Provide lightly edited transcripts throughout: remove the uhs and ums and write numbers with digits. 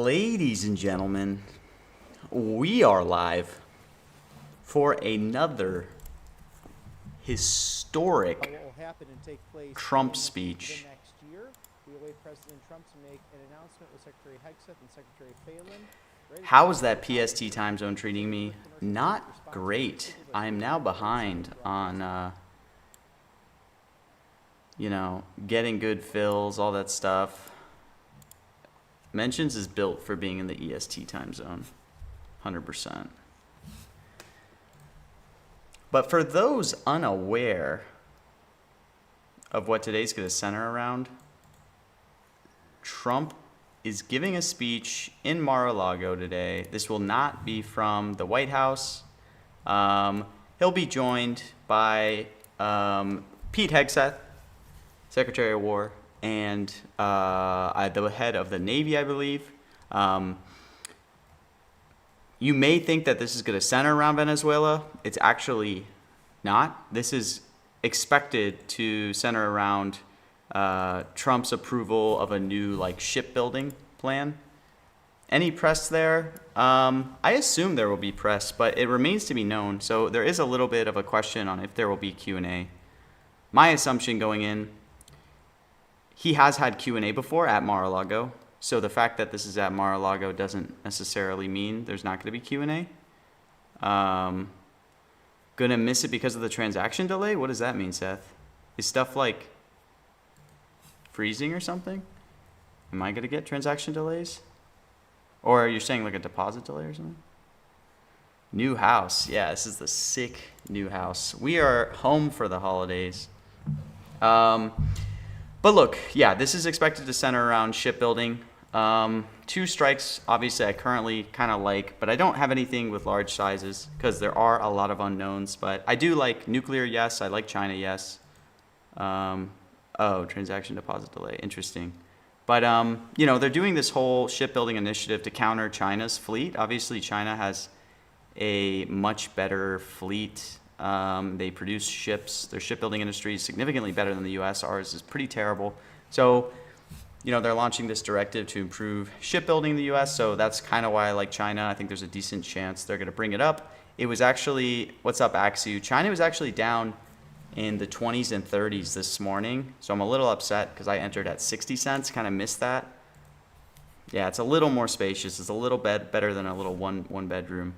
Ladies and gentlemen, we are live for another historic What will happen and take place Trump in speech. the next year. We await President Trump to make an announcement with Secretary Hegseth and Secretary Phelan. How is that PST time zone treating me? Not great. I am now behind on, getting good fills, all that stuff. Mentions is built for being in the EST time zone, 100%. But for those unaware of what today's going to center around, Trump is giving a speech in Mar-a-Lago today. This will not be from the White House. He'll be joined by Pete Hegseth, Secretary of War, and the head of the Navy, I believe. You may think that this is going to center around Venezuela. It's actually not. This is expected to center around Trump's approval of a new shipbuilding plan. Any press there? I assume there will be press, but it remains to be known. So there is a little bit of a question on if there will be Q&A. My assumption going in, he has had Q&A before at Mar-a-Lago. So the fact that this is at Mar-a-Lago doesn't necessarily mean there's not going to be Q&A. Gonna miss it because of the transaction delay? What does that mean, Seth? Is stuff like freezing or something? Am I gonna get transaction delays? Or you're saying like a deposit delay or something? New house. Yeah, this is the sick new house. We are home for the holidays. But look, yeah, this is expected to center around shipbuilding. Two strikes, obviously, I currently kind of like, but I don't have anything with large sizes because there are a lot of unknowns. But I do like nuclear, yes. I like China, yes. Transaction deposit delay. Interesting. But, they're doing this whole shipbuilding initiative to counter China's fleet. Obviously, China has a much better fleet. They produce ships. Their shipbuilding industry is significantly better than the U.S. Ours is pretty terrible. So, they're launching this directive to improve shipbuilding in the U.S. So that's kind of why I like China. I think there's a decent chance they're going to bring it up. It was actually, what's up, Axu? China was actually down in the 20s and 30s this morning. So I'm a little upset because I entered at 60 cents, kind of missed that. Yeah, it's a little more spacious. It's a little bit better than a little one bedroom.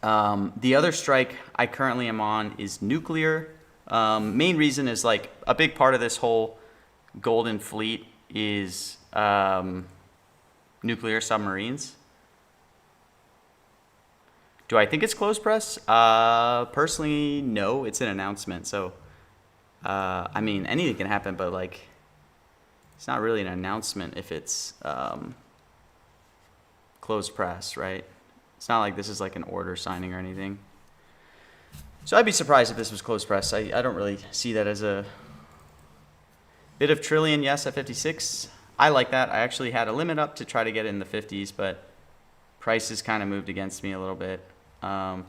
The other strike I currently am on is nuclear. Main reason is a big part of this whole Golden Fleet is nuclear submarines. Do I think it's closed press? Personally, no. It's an announcement. So, anything can happen, but it's not really an announcement if it's closed press, right? It's not like this is an order signing or anything. So I'd be surprised if this was closed press. I don't really see that as a bit of trillion, yes, at 56. I like that. I actually had a limit up to try to get it in the 50s, but prices kind of moved against me a little bit. Wow,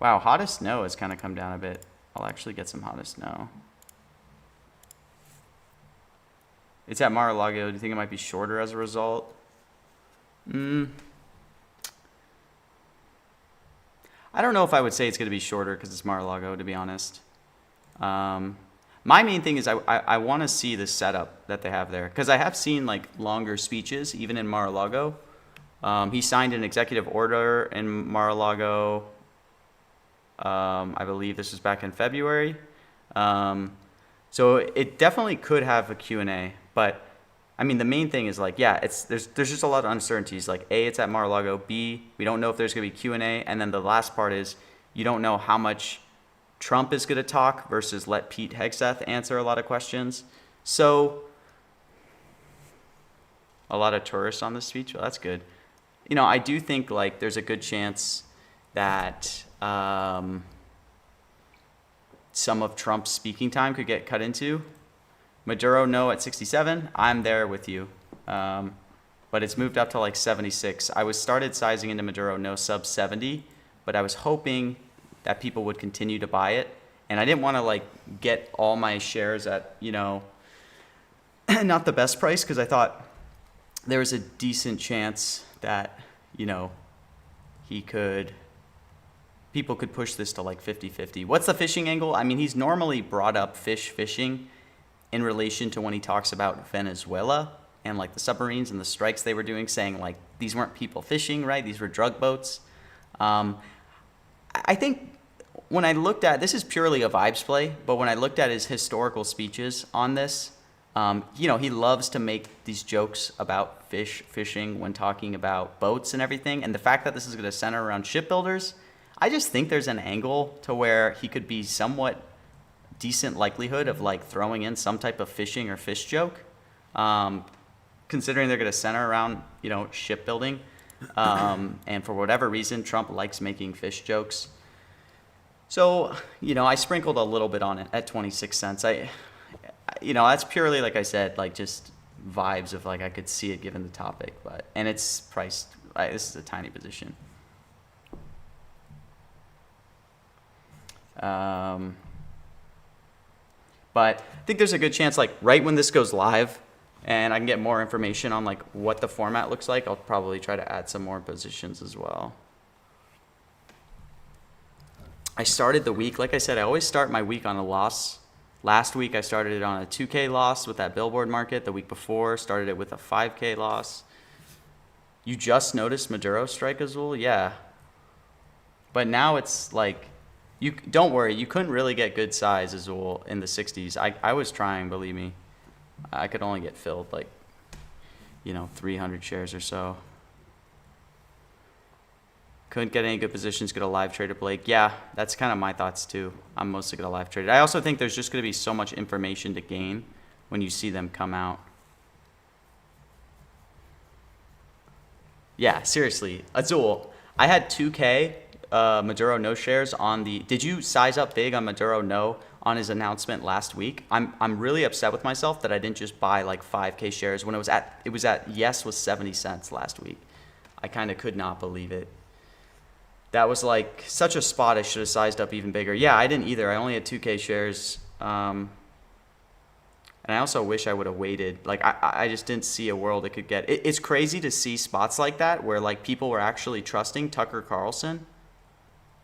hottest no has kind of come down a bit. I'll actually get some hottest no. It's at Mar-a-Lago. Do you think it might be shorter as a result? I don't know if I would say it's going to be shorter because it's Mar-a-Lago, to be honest. My main thing is I want to see the setup that they have there because I have seen longer speeches even in Mar-a-Lago. He signed an executive order in Mar-a-Lago. I believe this was back in February. So it definitely could have a Q&A, but the main thing is there's just a lot of uncertainties. A, it's at Mar-a-Lago. B, we don't know if there's going to be Q&A, and then the last part is you don't know how much Trump is going to talk versus let Pete Hegseth answer a lot of questions. So a lot of tourists on this speech. Well, that's good. I do think there's a good chance that some of Trump's speaking time could get cut into. Maduro, no, at 67. I'm there with you. But it's moved up to 76. I was started sizing into Maduro, no, sub 70. But I was hoping that people would continue to buy it. And I didn't want to get all my shares at, not the best price because I thought there was a decent chance that, you know, people could push this to like 50-50. What's the fishing angle? I mean, he's normally brought up fishing in relation to when he talks about Venezuela and like the submarines and the strikes they were doing, saying like these weren't people fishing, right? These were drug boats. I think when I looked at, this is purely a vibes play, but when I looked at his historical speeches on this, you know, he loves to make these jokes about fishing when talking about boats and everything. And the fact that this is going to center around shipbuilders, I just think there's an angle to where he could be somewhat decent likelihood of like throwing in some type of fishing or fish joke, considering they're going to center around, you know, shipbuilding. And for whatever reason, Trump likes making fish jokes. So, you know, I sprinkled a little bit on it at 26 cents. You know, that's purely, like I said, like just vibes of like I could see it given the topic, and it's priced, this is a tiny position. But I think there's a good chance, like right when this goes live and I can get more information on like what the format looks like, I'll probably try to add some more positions as well. I started the week, like I said, I always start my week on a loss. Last week I started it on a 2K loss with that billboard market. The week before started it with a 5K loss. You just noticed Maduro strike, Azul? Yeah. But now it's like, you don't worry, you couldn't really get good size, Azul, in the 60s. I was trying, believe me. I could only get filled like, you know, 300 shares or so. Couldn't get any good positions, get a live trade at Blake. Yeah, that's kind of my thoughts too. I'm mostly going to live trade it. I also think there's just going to be so much information to gain when you see them come out. Yeah, seriously. Azul, I had 2K Maduro no shares on the... Did you size up big on Maduro no on his announcement last week? I'm really upset with myself that I didn't just buy like 5K shares when it was at yes was 70 cents last week. I kind of could not believe it. That was like such a spot. I should have sized up even bigger. Yeah, I didn't either. I only had 2K shares. And I also wish I would have waited. Like, I just didn't see a world it could get. It's crazy to see spots like that where, like, people were actually trusting Tucker Carlson.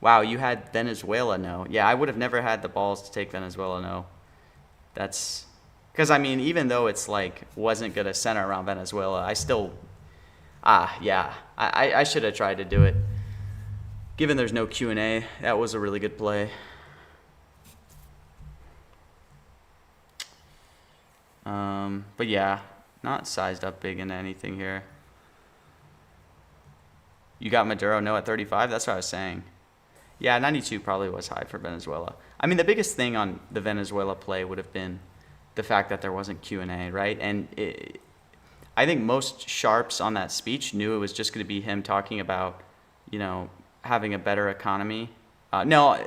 Wow, you had Venezuela no. Yeah, I would have never had the balls to take Venezuela no. That's... Because, I mean, even though it's, like, wasn't going to center around Venezuela, I still... yeah. I should have tried to do it. Given there's no Q&A, that was a really good play. But yeah, not sized up big into anything here. You got Maduro no at 35? That's what I was saying. Yeah, 92 probably was high for Venezuela. I mean, the biggest thing on the Venezuela play would have been the fact that there wasn't Q&A, right? And I think most sharps on that speech knew it was just going to be him talking about, you know, having a better economy. No,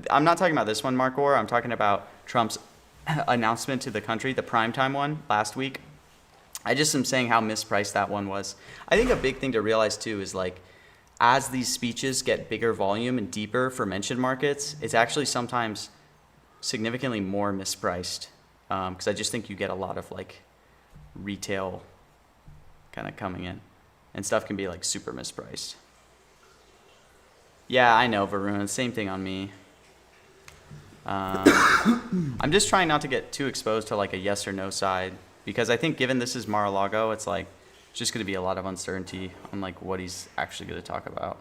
I'm not talking about this one, Mark Orr. I'm talking about Trump's announcement to the country, the primetime one last week. I just am saying how mispriced that one was. I think a big thing to realize too is like, as these speeches get bigger volume and deeper for mentioned markets, it's actually sometimes significantly more mispriced. Because I just think you get a lot of like retail kind of coming in, and stuff can be like super mispriced. Yeah, I know, Varun. Same thing on me. I'm just trying not to get too exposed to like a yes or no side, because I think given this is Mar-a-Lago, it's like just going to be a lot of uncertainty on like what he's actually going to talk about.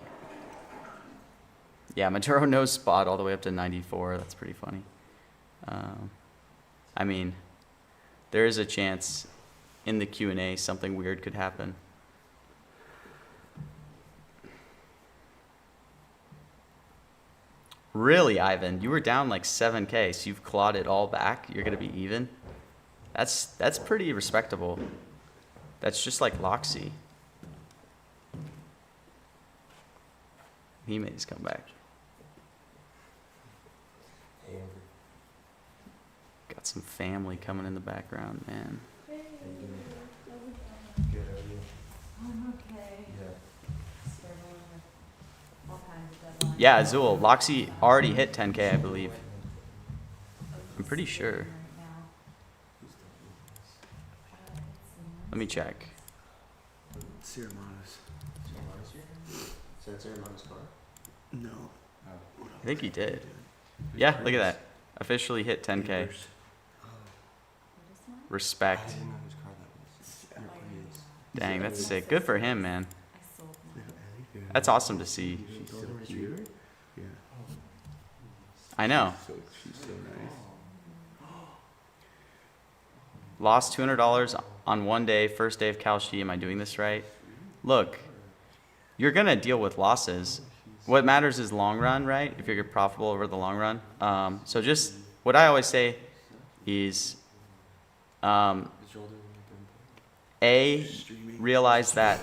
Yeah, Maduro knows spot all the way up to 94. That's pretty funny. I mean, there is a chance in the Q&A something weird could happen. Really, Ivan? You were down like 7K, so you've clawed it all back? You're going to be even? That's pretty respectable. That's just like Loxy. He made his comeback. Got some family coming in the background, man. Hey. Good, are you? I'm okay. Yeah. Struggling with all kinds of deadlines. Yeah, Azul. Loxy already hit 10K, I believe. I'm pretty sure. Right now. Let me check. Ceramanos. Is that Ceremoni's car? No. I think he did. Yeah, look at that. Officially hit 10K. Neighbors. This one? Respect. didn't know whose car that was. Dang, that's sick. Good for him, man. I sold Yeah, mine. I think, That's awesome to see. She's so cute. Yeah. I know. She's so nice. Lost $200 on one day, first day of Kalshi. Am I doing this right? Look, you're going to deal with losses. What matters is long run, right? If you're profitable over the long run. So just what I always say is, realize that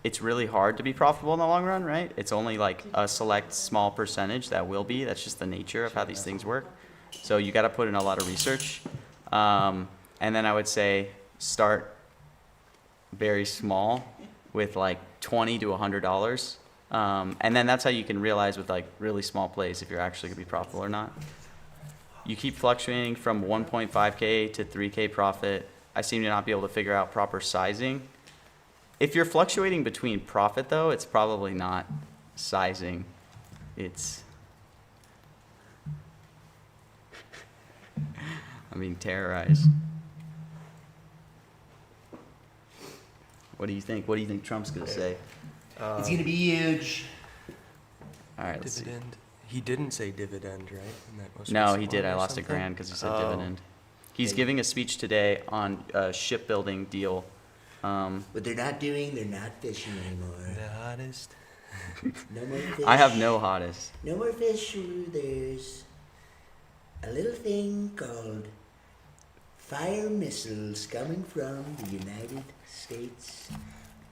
it's really hard to be profitable in the long run, right? It's only like a select small percentage that will be. That's just the nature of how these things work. So you got to put in a lot of research. And then I would say start very small with like $20 to $100. And then that's how you can realize with like really small plays if you're actually gonna be profitable or not. You keep fluctuating from 1.5K to 3K profit. I seem to not be able to figure out proper sizing. If you're fluctuating between profit though, it's probably not sizing. It's, I'm being terrorized. What do you think? What do you think Trump's gonna say? It's gonna be huge. All right, let's see. Dividend. He didn't say dividend, right? In that most No, recent he did. one I or lost a something? grand because he said Oh. dividend. He's Okay. giving a speech today on a shipbuilding deal. What they're not doing, they're not fishing anymore. The hottest. No more fish. I have no hottest. No more fish. There's a little thing called fire missiles coming from the United States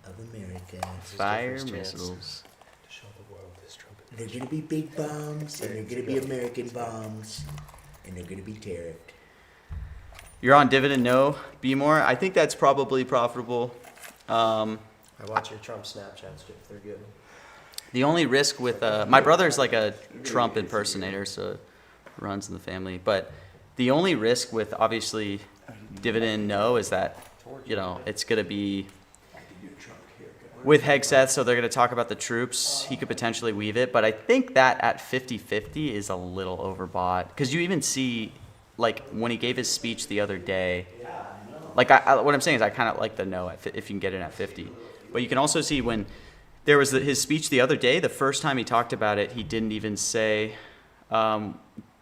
of America. This is Fire Jeffrey's chance missiles. To show the world this trumpet. They're gonna be big bombs, and they're gonna be American bombs, and they're gonna be tariffed. You're on dividend, no? Be more. I think that's probably profitable. I watch your Trump Snapchats, Jeff. They're good. The only risk with my brother's like a Trump impersonator, so it runs in the family. But the only risk with obviously dividend, no, is that it's gonna be with Hegseth, so they're going to talk about the troops. He could potentially weave it, but I think that at 50-50 is a little overbought. Because you even see, like, when he gave his speech the other day, like, what I'm saying is I kind of like the no if you can get it at 50. But you can also see when there was his speech the other day, the first time he talked about it, he didn't even say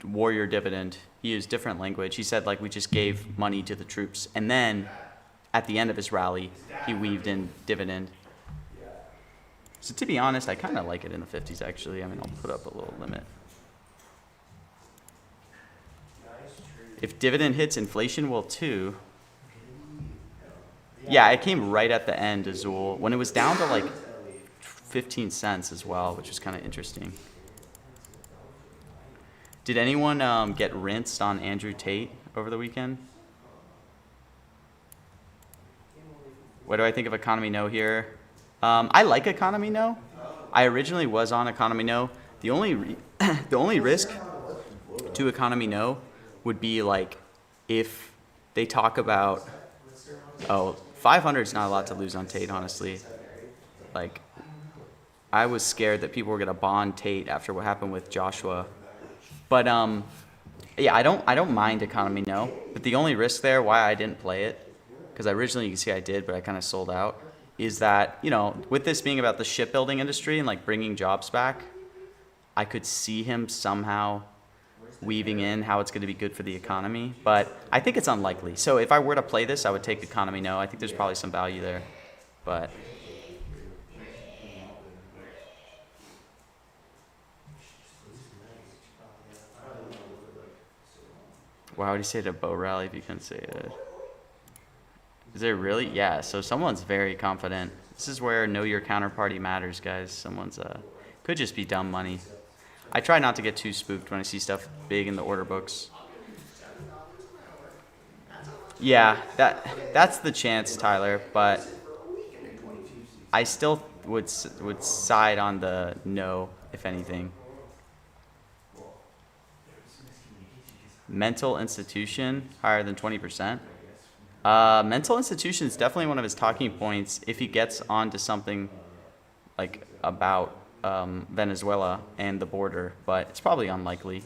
warrior dividend. He used different language. He said, like, we just gave money to the troops. And then at the end of his rally, he weaved in dividend. So to be honest, I kind of like it in the 50s, actually. I mean, I'll put up a little limit. If dividend hits, inflation will too. Yeah, it came right at the end, Azul, when it was down to like 15 cents as well, which was kind of interesting. Did anyone get rinsed on Andrew Tate over the weekend? What do I think of Economy No here? I like Economy No. I originally was on Economy No. The only the only risk to Economy No would be like if they talk about 500 is not a lot to lose on Tate, honestly. Like I was scared that people were gonna bond Tate after what happened with Joshua. But yeah, I don't mind Economy No. But the only risk there, why I didn't play it, because originally you can see I did, but I kind of sold out, is that, with this being about the shipbuilding industry and like bringing jobs back, I could see him somehow weaving in how it's going to be good for the economy, but I think it's unlikely. So if I were to play this, I would take Economy No. I think there's probably some value there, but. Why would he say it at boat rally if you couldn't say it? Is there really? Yeah, so someone's very confident. This is where know your counterparty matters, guys. Someone's, could just be dumb money. I try not to get too spooked when I see stuff big in the order books. Yeah, that's the chance, Tyler, but I still would side on the no, if anything. Mental institution, higher than 20%. Mental institution is definitely one of his talking points if he gets onto something like about Venezuela and the border, but it's probably unlikely.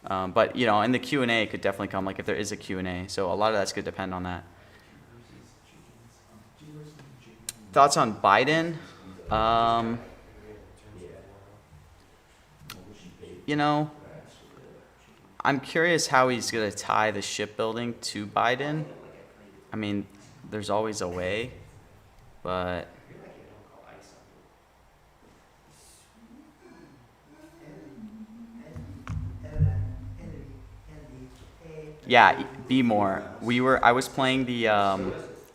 But you know, in the Q&A, it could definitely come, like if there is a Q&A. So a lot of that's going to depend on that. Thoughts on Biden? You know, I'm curious how he's going to tie the shipbuilding to Biden. I mean, there's always a way, but yeah, be more. I was playing the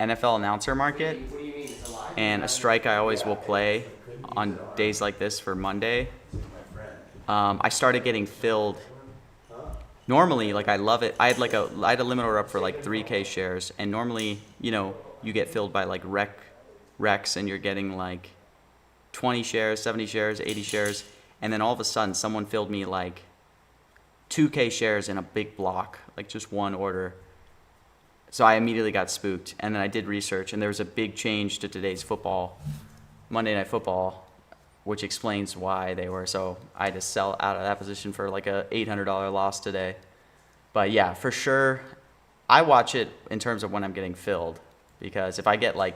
NFL announcer market, and a strike I always will play on days like this for Monday. I started getting filled. Normally, like I love it. I had a limit order up for like 3K shares, and normally, you know, you get filled by like Rex, and you're getting like 20 shares, 70 shares, 80 shares, and then all of a sudden, someone filled me like 2K shares in a big block, like just one order. So I immediately got spooked, and then I did research, and there was a big change to today's football, Monday Night Football, which explains why they were. So I had to sell out of that position for like a $800 loss today. But yeah, for sure, I watch it in terms of when I'm getting filled, because if I get like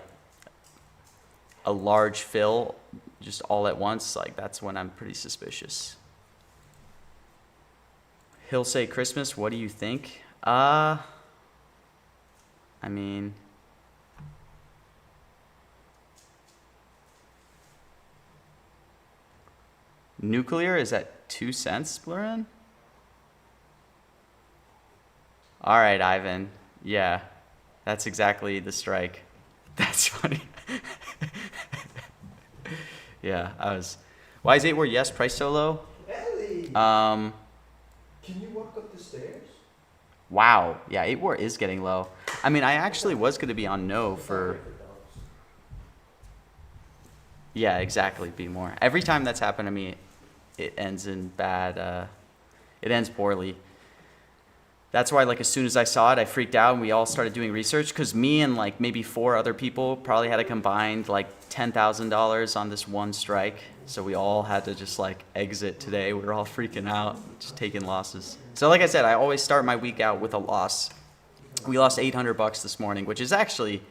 a large fill just all at once, like that's when I'm pretty suspicious. He'll say Christmas, what do you think? I mean, nuclear is at 2 cents, Blurren? All right, Ivan. Yeah, that's exactly the strike. That's funny. Yeah, why is 8 War yes, price so low? Ellie, Um, can you walk up the stairs? wow. Yeah, 8 War is getting low. I mean, I actually was going to be on no for... Yeah, exactly, be more. Every time that's happened to me, it ends in bad, it ends poorly. That's why, like, as soon as I saw it, I freaked out, and we all started doing research, because me and, like, maybe 4 other people probably had a combined, like, $10,000 on this one strike. So we all had to just, like, exit today. We were all freaking out, just taking losses. So, like I said, I always start my week out with a loss. We lost $800 this morning, which is actually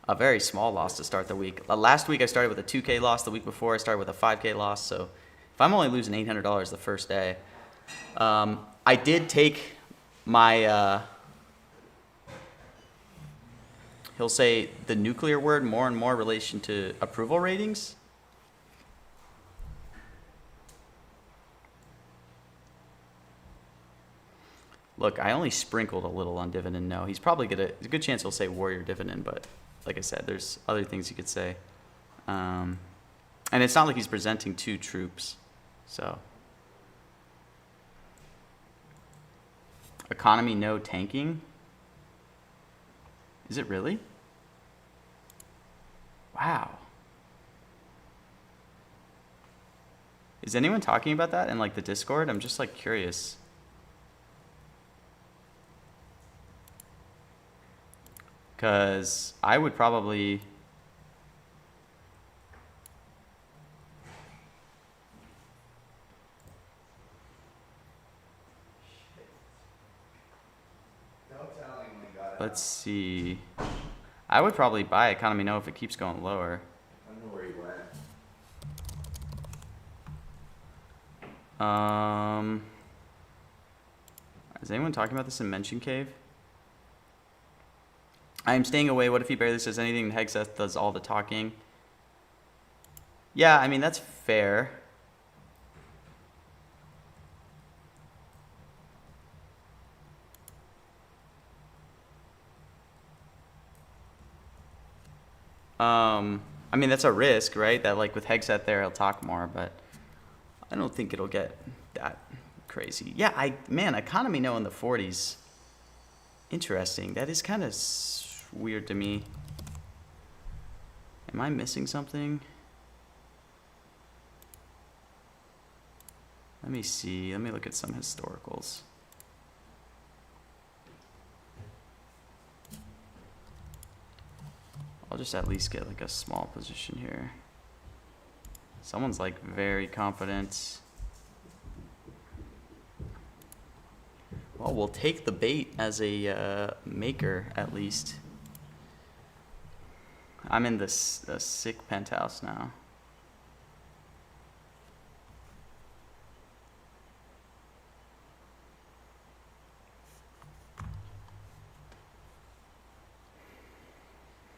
a very small loss to start the week. Last week, I started with a 2K loss. The week before, I started with a 5K loss. So if I'm only losing $800 the first day, I did take my, he'll say the nuclear word more and more relation to approval ratings. Look, I only sprinkled a little on dividend. No, he's probably there's a good chance he'll say warrior dividend, but like I said, there's other things you could say. And it's not like he's presenting 2 troops, so. Economy no tanking? Is it really? Wow. Is anyone talking about that in like the Discord? I'm just like curious. Because I would probably... Let's see. I would probably buy Economy No if it keeps going lower. I don't know where you went. Is anyone talking about this in Mention Cave? I am staying away. What if he barely says anything and Hegseth does all the talking? Yeah, I mean, that's fair. I mean, that's a risk, right? That like with Hegseth there, he'll talk more, but I don't think it'll get that crazy. Yeah, man, Economy No in the 40s. Interesting. That is kind of weird to me. Am I missing something? Let me see. Let me look at some historicals. I'll just at least get like a small position here. Someone's like very confident. Well, we'll take the bait as a maker at least. I'm in this sick penthouse now.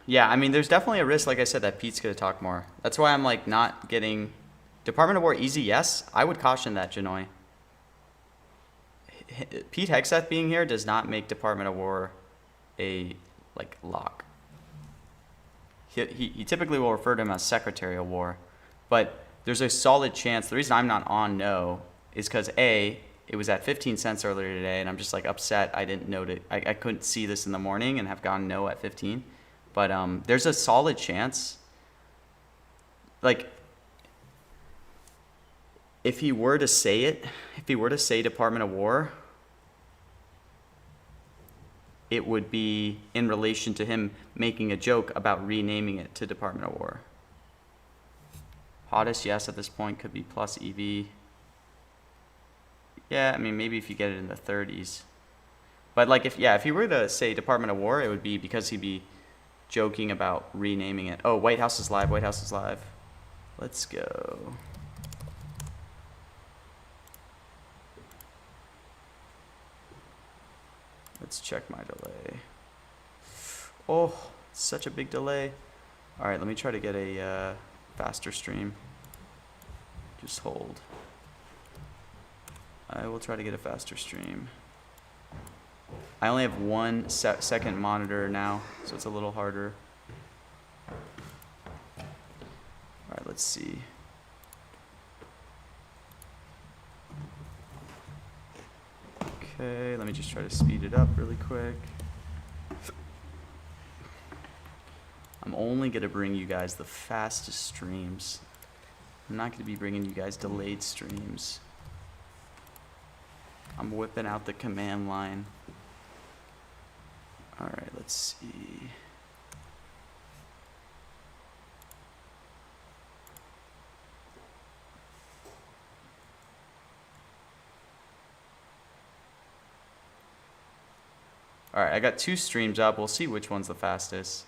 Yeah, I mean, there's definitely a risk, like I said, that Pete's going to talk more. That's why I'm, like, not getting... Department of War easy, yes. I would caution that, Janoi. Pete Hegseth being here does not make Department of War a, like, lock. He typically will refer to him as Secretary of War. But there's a solid chance... The reason I'm not on no is because, A, it was at 15 cents earlier today, and I'm just, like, upset I didn't note it. I couldn't see this in the morning and have gone no at 15. But there's a solid chance, like, if he were to say it, if he were to say Department of War, it would be in relation to him making a joke about renaming it to Department of War. Hottest, yes, at this point, could be plus EV. Yeah, I mean, maybe if you get it in the 30s. But, like, if he were to say Department of War, it would be because he'd be joking about renaming it. Oh, White House is live. White House is live. Let's go. Let's check my delay. Oh, such a big delay. All right, let me try to get a faster stream. Just hold. I will try to get a faster stream. I only have one second monitor now, so it's a little harder. All right, let's see. Okay, let me just try to speed it up really quick. I'm only going to bring you guys the fastest streams. I'm not going to be bringing you guys delayed streams. I'm whipping out the command line. All right, let's see. All right, I got 2 streams up. We'll see which one's the fastest.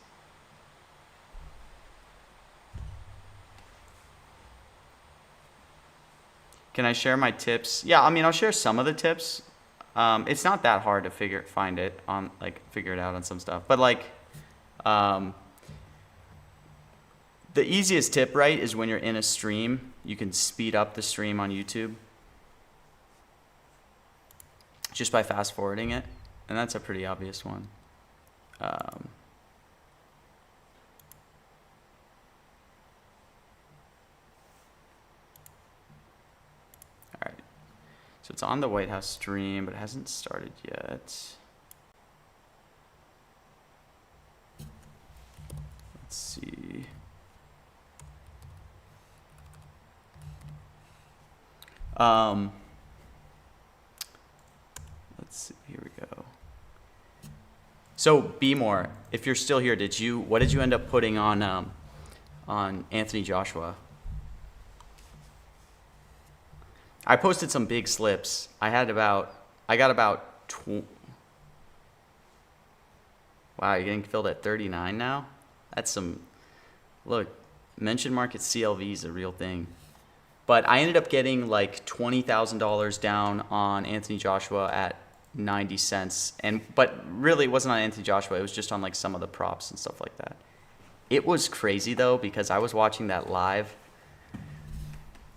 Can I share my tips? Yeah, I mean, I'll share some of the tips. It's not that hard to figure it out on some stuff. But like, the easiest tip, right, is when you're in a stream, you can speed up the stream on YouTube just by fast forwarding it, and that's a pretty obvious one. So it's on the White House stream, but it hasn't started yet. Let's see. Let's see, here we go. So Be More, if you're still here, what did you end up putting on Anthony Joshua? I posted some big slips. I got about wow, you're getting filled at 39 now? That's some, look, mention market CLV is a real thing. But I ended up getting like $20,000 down on Anthony Joshua at 90 cents. But really it wasn't on Anthony Joshua, it was just on like some of the props and stuff like that. It was crazy though, because I was watching that live.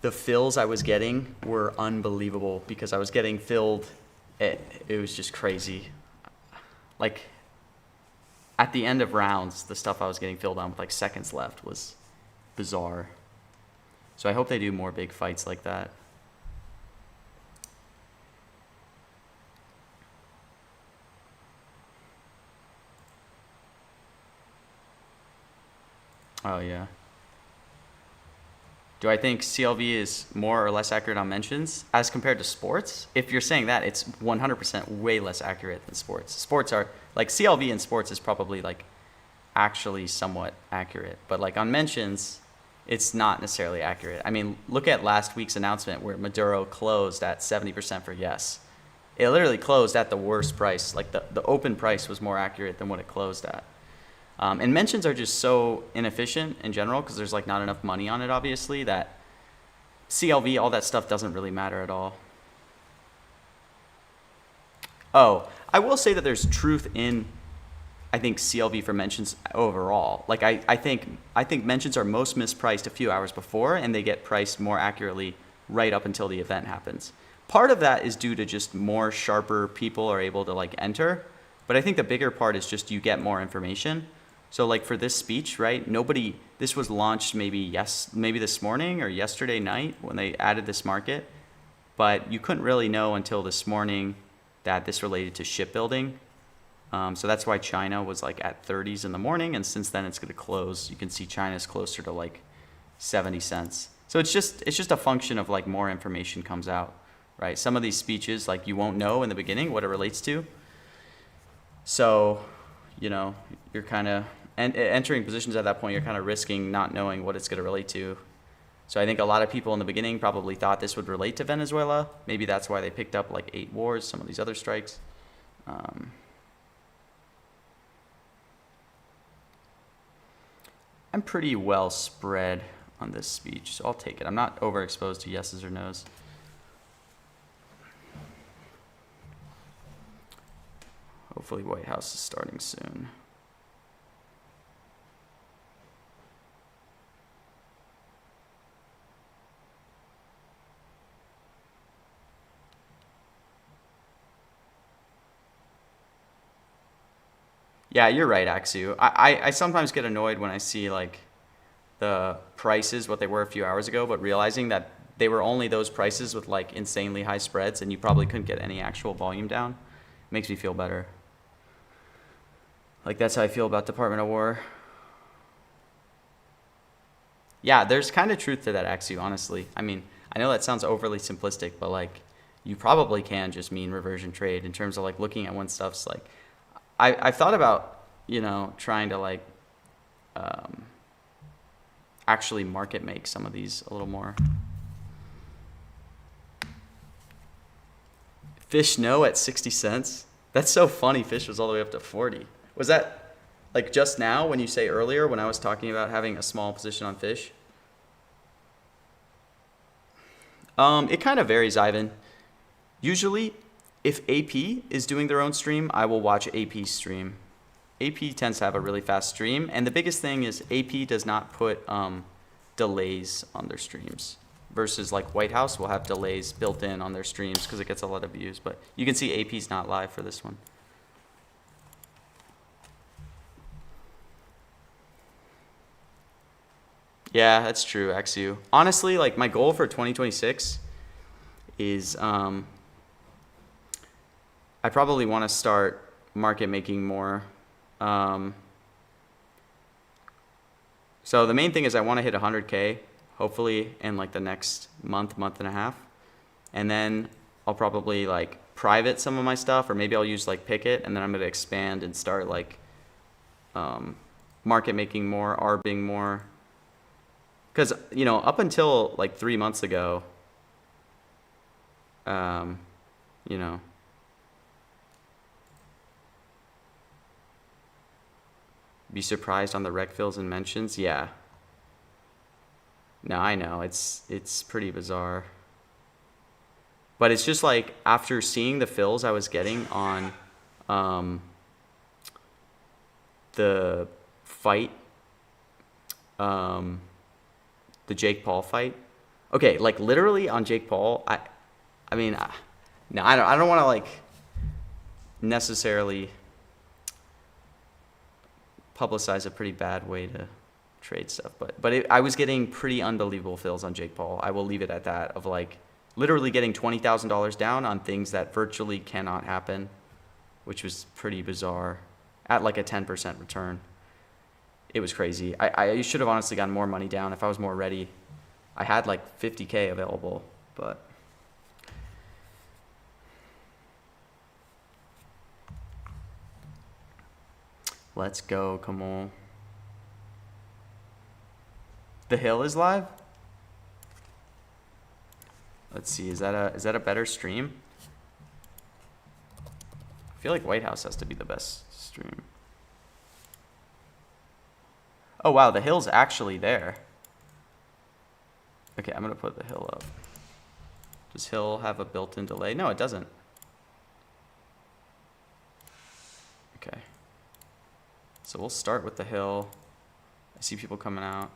The fills I was getting were unbelievable because I was getting filled. It was just crazy. Like at the end of rounds, the stuff I was getting filled on with like seconds left was bizarre. So I hope they do more big fights like that. Oh yeah. Do I think CLV is more or less accurate on mentions as compared to sports? If you're saying that, it's 100% way less accurate than sports. Sports are, like CLV in sports is probably like actually somewhat accurate. But like on mentions, it's not necessarily accurate. I mean, look at last week's announcement where Maduro closed at 70% for yes. It literally closed at the worst price. Like the open price was more accurate than what it closed at. And mentions are just so inefficient in general because there's like not enough money on it, obviously, that CLV, all that stuff doesn't really matter at all. Oh, I will say that there's truth in, I think, CLV for mentions overall. Like I think mentions are most mispriced a few hours before, and they get priced more accurately right up until the event happens. Part of that is due to just more sharper people are able to like enter, but I think the bigger part is just you get more information. So like for this speech, right? This was launched maybe this morning or yesterday night when they added this market, but you couldn't really know until this morning that this related to shipbuilding. So that's why China was like at 30s in the morning, and since then it's going to close. You can see China's closer to like 70 cents. So it's just a function of like more information comes out, right? Some of these speeches, like you won't know in the beginning what it relates to. So, you know, you're kind of entering positions at that point, you're kind of risking not knowing what it's going to relate to. So I think a lot of people in the beginning probably thought this would relate to Venezuela. Maybe that's why they picked up like 8 wars, some of these other strikes. I'm pretty well spread on this speech, so I'll take it. I'm not overexposed to yeses or nos. Hopefully White House is starting soon. Yeah, you're right, Axu. I sometimes get annoyed when I see like the prices, what they were a few hours ago, but realizing that they were only those prices with like insanely high spreads and you probably couldn't get any actual volume down. Makes me feel better. Like that's how I feel about Department of War. Yeah, there's kind of truth to that, Axu, honestly. I mean, I know that sounds overly simplistic, but like you probably can just mean reversion trade in terms of like looking at when stuff's like, I've thought about, you know, trying to like actually market make some of these a little more. Fish no at 60 cents. That's so funny. Fish was all the way up to 40. Was that like just now when you say earlier when I was talking about having a small position on fish? It kind of varies, Ivan. Usually, if AP is doing their own stream, I will watch AP's stream. AP tends to have a really fast stream, and the biggest thing is AP does not put delays on their streams. Versus like White House will have delays built in on their streams because it gets a lot of views. But you can see AP's not live for this one. Yeah, that's true, Axu. Honestly, like my goal for 2026 is I probably want to start market making more. So the main thing is I want to hit 100K, hopefully in like the next month and a half. And then I'll probably like private some of my stuff, or maybe I'll use like Picket, and then I'm going to expand and start like market making more, arbing more. Because, you know, up until like 3 months ago, you know, be surprised on the rec fills and mentions. Yeah. No, I know. It's pretty bizarre. But it's just like after seeing the fills I was getting on the fight, the Jake Paul fight. Okay, like literally on Jake Paul, I mean, no, I don't want to like necessarily publicize a pretty bad way to trade stuff, but I was getting pretty unbelievable fills on Jake Paul. I will leave it at that, of like literally getting $20,000 down on things that virtually cannot happen, which was pretty bizarre at like a 10% return. It was crazy. I should have honestly gotten more money down if I was more ready. I had like 50K available, but let's go, come on. The Hill is live? Let's see, is that a better stream? I feel like White House has to be the best stream. Oh wow, The Hill's actually there. Okay, I'm gonna put The Hill up. Does Hill have a built-in delay? No, it doesn't. Okay. So we'll start with The Hill. I see people coming out.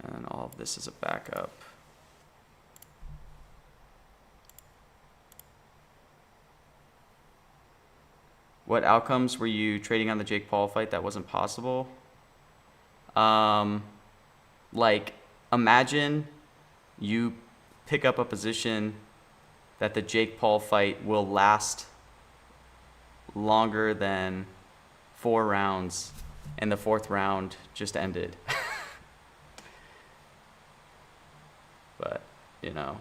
And all of this is a backup. What outcomes were you trading on the Jake Paul fight that wasn't possible? Like, imagine you pick up a position that the Jake Paul fight will last longer than 4 rounds, and the 4th round just ended. But, you know.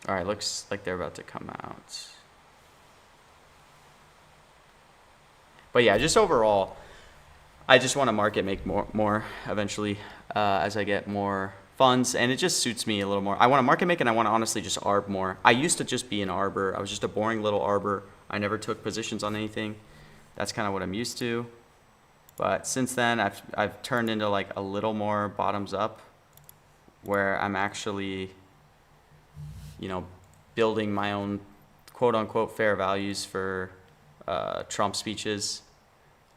All right, looks like they're about to come out. But yeah, just overall, I just want to market make more eventually as I get more funds, and it just suits me a little more. I want to market make, and I want to honestly just arb more. I used to just be an arbor. I was just a boring little arbor. I never took positions on anything. That's kind of what I'm used to. But since then, I've turned into like a little more bottoms up, where I'm actually, you know, building my own quote unquote fair values for Trump speeches.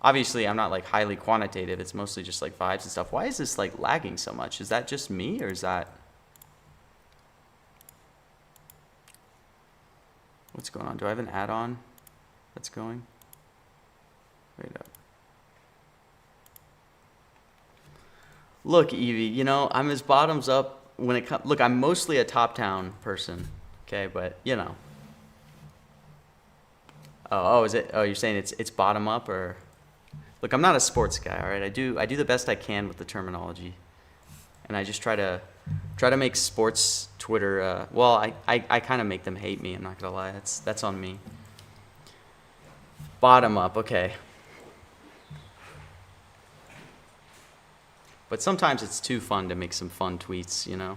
Obviously, I'm not like highly quantitative. It's mostly just like vibes and stuff. Why is this like lagging so much? Is that just me, or is that... What's going on? Do I have an add-on that's going? Wait up. Look, Evie, you know, I'm as bottoms up when it comes... Look, I'm mostly a top-down person, okay? But, you know. Oh, is it? Oh, you're saying it's bottom up, or... Look, I'm not a sports guy, all right? I do the best I can with the terminology, and I just try to make sports Twitter. Well, I kind of make them hate me. I'm not gonna lie. That's on me. Bottom up, okay. But sometimes it's too fun to make some fun tweets, you know.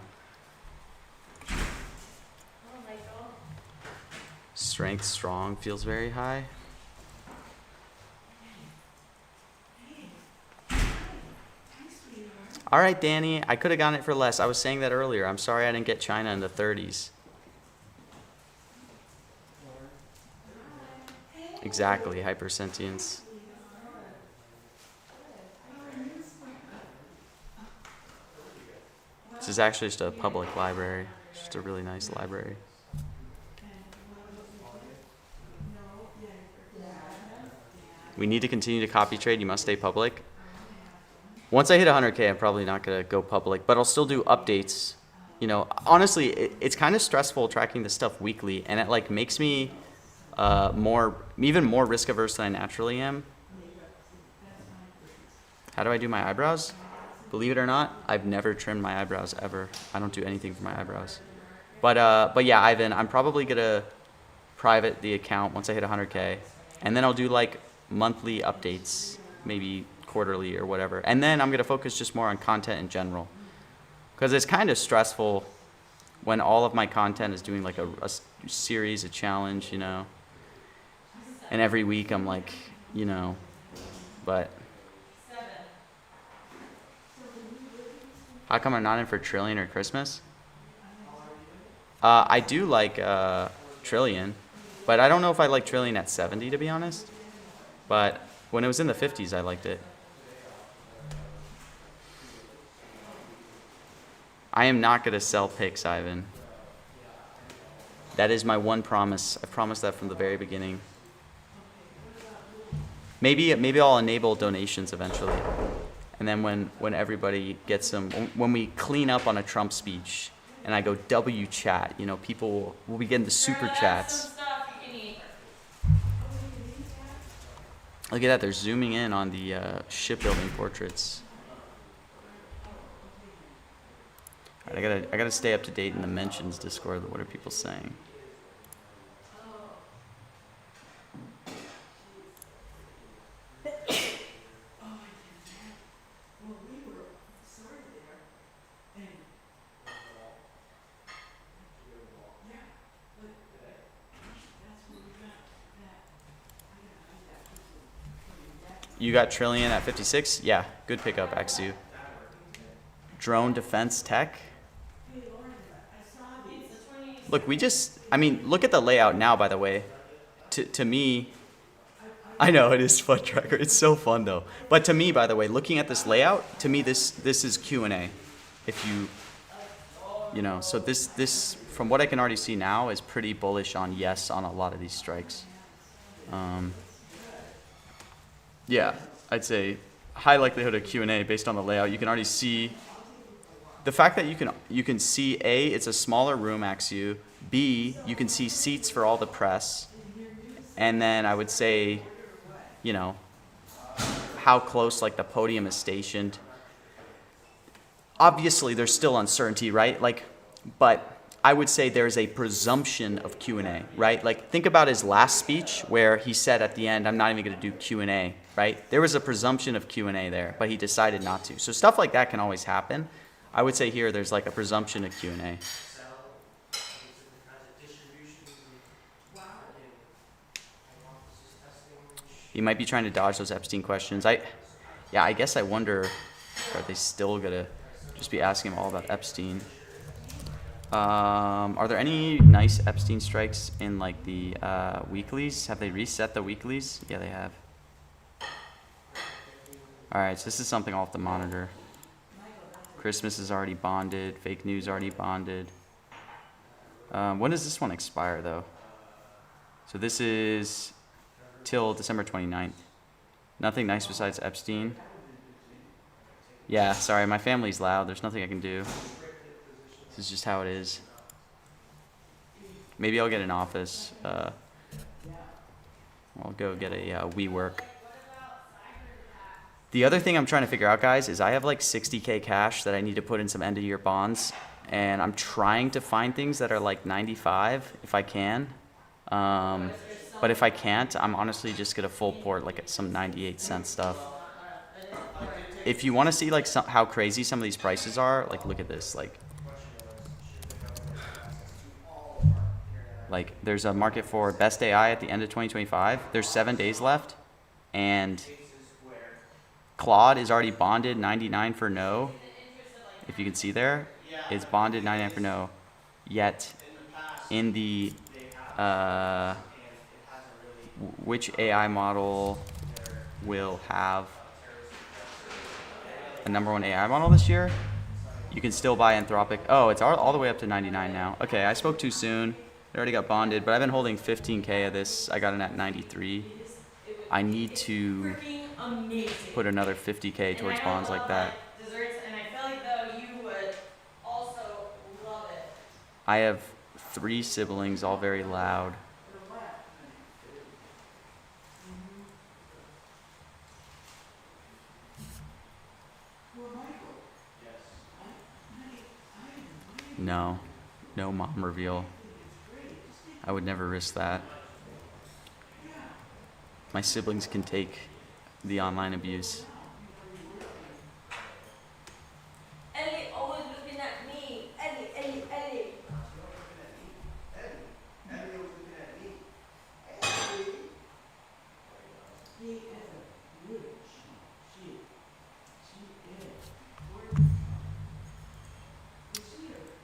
Oh my God. Strength strong feels very high. All right, Danny, I could have gotten it for less. I was saying that earlier. I'm sorry I didn't get China in the 30s. Exactly, hypersentience. This is actually just a public library. It's just a really nice library. We need to continue to copy trade. You must stay public. Once I hit 100K, I'm probably not going to go public, but I'll still do updates. You know, honestly, it's kind of stressful tracking this stuff weekly, and it like makes me even more risk averse than I naturally am. How do I do my eyebrows? Believe it or not, I've never trimmed my eyebrows ever. I don't do anything for my eyebrows. But yeah, Ivan, I'm probably going to private the account once I hit 100K, and then I'll do like monthly updates, maybe quarterly or whatever. And then I'm going to focus just more on content in general, because it's kind of stressful when all of my content is doing like a series, a challenge, you know, and every week I'm like, you know, but how come I'm not in for Trillion or Christmas? I do like Trillion, but I don't know if I like Trillion at 70, to be honest. But when it was in the 50s, I liked it. I am not going to sell picks, Ivan. That is my one promise. I promised that from the very beginning. Maybe I'll enable donations eventually. And then when everybody gets them, when we clean up on a Trump speech and I go W chat, you know, people will be getting the super chats. Look at that, they're zooming in on the shipbuilding portraits. All right, I gotta stay up to date in the mentions Discord. What are people saying? You got Trillion at 56? Yeah, good pickup, XU. Drone Defense Tech. Look, I mean, look at the layout now, by the way. To me, I know it is Fun Tracker. It's so fun though. But to me, by the way, looking at this layout, to me this is Q&A. If you know, so this from what I can already see now is pretty bullish on yes on a lot of these strikes. Yeah, I'd say high likelihood of Q&A based on the layout. You can already see the fact that you can see A, it's a smaller room, XU. B, you can see seats for all the press. And then I would say, you know, how close like the podium is stationed. Obviously, there's still uncertainty, right? Like, but I would say there's a presumption of Q&A, right? Like, think about his last speech where he said at the end, I'm not even going to do Q&A, right? There was a presumption of Q&A there, but he decided not to. So stuff like that can always happen. I would say here there's like a presumption of Q&A. He might be trying to dodge those Epstein questions. I guess I wonder, are they still gonna just be asking him all about Epstein? Are there any nice Epstein strikes in like the weeklies? Have they reset the weeklies? Yeah, they have. All right, so this is something I'll have to monitor. Christmas is already bonded. Fake news already bonded. When does this one expire though? So this is till December 29th. Nothing nice besides Epstein. Yeah, sorry, my family's loud. There's nothing I can do. This is just how it is. Maybe I'll get an office. I'll go get a WeWork. The other thing I'm trying to figure out, guys, is I have like 60K cash that I need to put in some end of year bonds. And I'm trying to find things that are like 95 if I can. But if I can't, I'm honestly just gonna full port like some 98-cent stuff. If you want to see like how crazy some of these prices are, like look at this. Like there's a market for best AI at the end of 2025. There's 7 days left, and Claude is already bonded 99 for no. If you can see there, it's bonded 99 for no. Yet in the which AI model will have a #1 AI model this year? You can still buy Anthropic. Oh, it's all the way up to 99 now. Okay, I spoke too soon. It already got bonded, but I've been holding 15K of this. I got it at 93. I need to put another 50K towards bonds like that. Desserts, and I feel like though you would also love it. I have 3 siblings, all very loud. No mom reveal. I would never risk that. My siblings can take the online abuse. Ellie always looking at me. Ellie.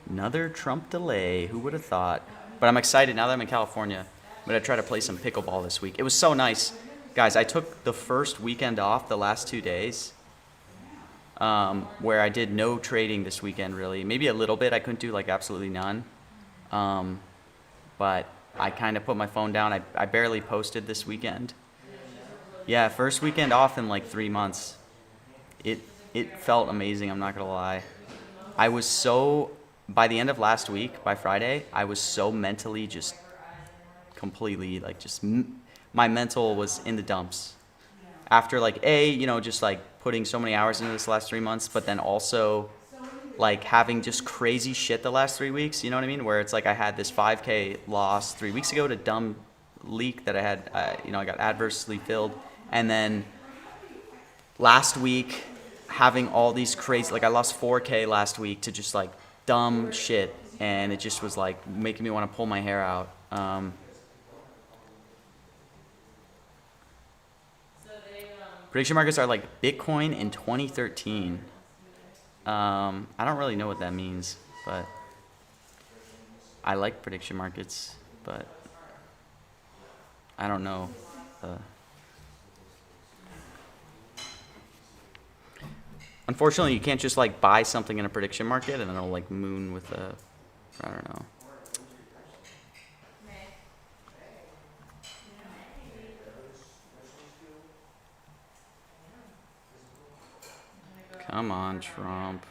Another Trump delay. Who would have thought? But I'm excited now that I'm in California. I'm going to try to play some pickleball this week. It was so nice. Guys, I took the first weekend off the last 2 days where I did no trading this weekend, really. Maybe a little bit. I couldn't do like absolutely none. But I kind of put my phone down. I barely posted this weekend. Yeah, first weekend off in like 3 months. It felt amazing, I'm not going to lie. I was so... By the end of last week, by Friday, I was so mentally just completely like my mental was in the dumps. After like just like putting so many hours into this last 3 months, but then also like having just crazy shit the last 3 weeks, you know what I mean? Where it's like I had this 5K loss 3 weeks ago to dumb leak that I had, I got adversely filled. And then last week having all these crazy, like I lost 4K last week to just like dumb shit, and it just was like making me want to pull my hair out. So they Prediction markets are like Bitcoin in 2013. I don't really know what that means, but I like prediction markets, but I don't know. Unfortunately, you can't just like buy something in a prediction market and then it'll like moon with a, I don't know. Come on, Trump.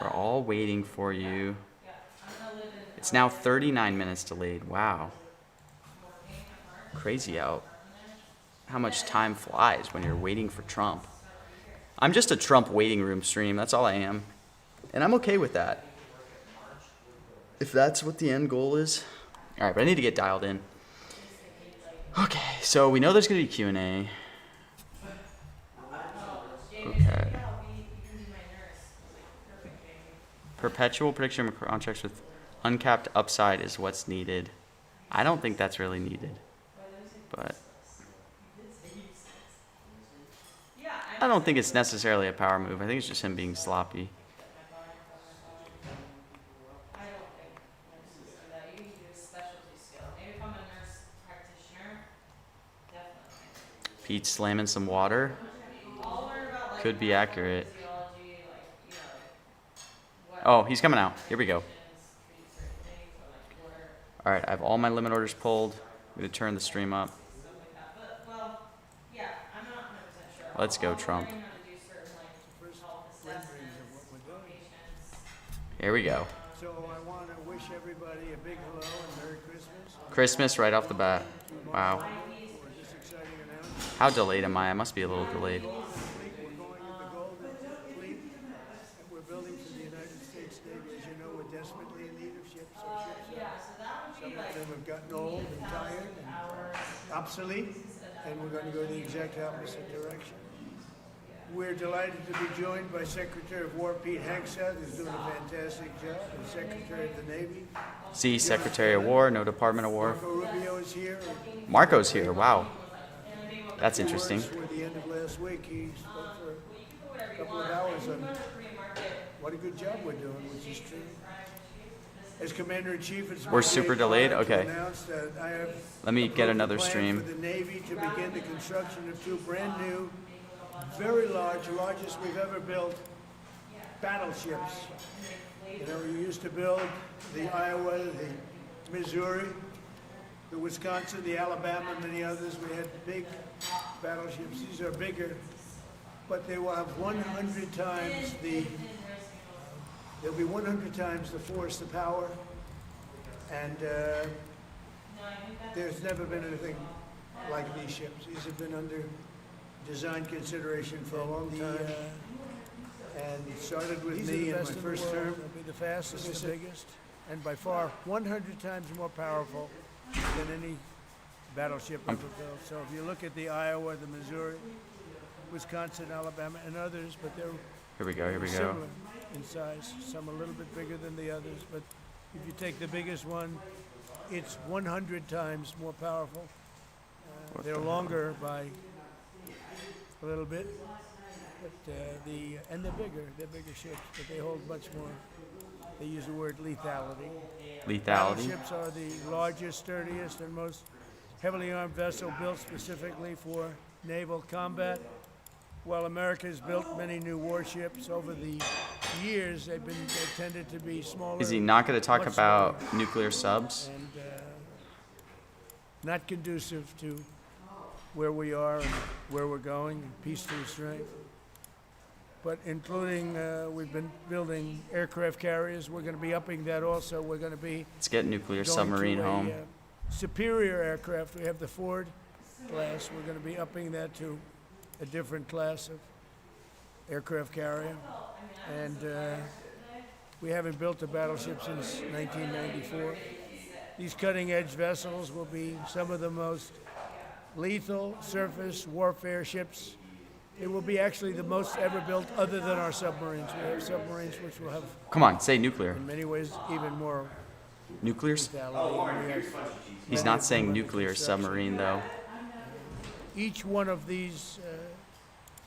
We're all waiting for you. It's now 39 minutes delayed. Wow. Crazy out. How much time flies when you're waiting for Trump. I'm just a Trump waiting room stream. That's all I am. And I'm okay with that. If that's what the end goal is. All right, but I need to get dialed in. Okay, so we know there's going to be Q&A. Okay. Perpetual prediction contracts with uncapped upside is what's needed. I don't think that's really needed. But I don't think it's necessarily a power move. I think it's just him being sloppy. Pete slamming some water. Could be accurate. Oh, he's coming out. Here we go. All right, I have all my limit orders pulled. I'm going to turn the stream up. Let's go, Trump. Here we go. So I want to wish everybody a big hello and Merry Christmas. Christmas right off the bat. Wow. For this exciting announcement. How delayed am I? I must be a little delayed. We're going in the Golden Fleet, and we're building for the United States Navy. As you know, we're desperately in need of ships. Our ships some of them have gotten old and tired and obsolete, and we're going to go the exact opposite direction. We're delighted to be joined by Secretary of War Pete Hegseth, who's doing a fantastic job, and Secretary of the Navy. See, Secretary of War, no Department of War. Marco Rubio is here. Marco's here. Wow. That's interesting. Toward the end of last week, he spoke for a couple of hours on what a good job we're doing, which is true. As Commander-in-Chief, it's We're super delayed? Okay. announce that I have Let me get approved a another plan stream. for the Navy to begin the construction of two brand new, very large, largest we've ever built battleships. You know, we used to build the Iowa, the Missouri, the Wisconsin, the Alabama, and many others. We had big battleships. These are bigger, but they will have 100 times they'll be 100 times the force, the power, and there's never been anything like these ships. These have been under design consideration for a long time, and it started with me in my first term. They'll be the fastest, the biggest, and by far 100 times more powerful than any battleship ever built. So if you look at the Iowa, the Missouri, Wisconsin, Alabama, and others, but they're Here we go. Here we go. similar in size, some a little bit bigger than the others, but if you take the biggest one, it's 100 times more powerful. They're longer by a little bit, but and they're bigger ships, but they hold much more. They use the word lethality. Lethality. Battleships are the largest, sturdiest, and most heavily armed vessel built specifically for naval combat. While America has built many new warships over the years, they tended to be smaller. Is he not going to talk much about smaller, nuclear subs? and not conducive to where we are and where we're going, and peace through strength. But including, we've been building aircraft carriers. We're going to be upping that also. We're going to be Let's get nuclear going submarine to a, home. superior aircraft. We have the Ford class. We're going to be upping that to a different class of aircraft carrier. And we haven't built a battleship since 1994. These cutting-edge vessels will be some of the most lethal surface warfare ships. It will be actually the most ever built other than our submarines. We have submarines which will have, Come on, say nuclear. in many ways, even more Nuclears? lethality. And we have He's many not of them saying under nuclear construction. submarine though. Each one of these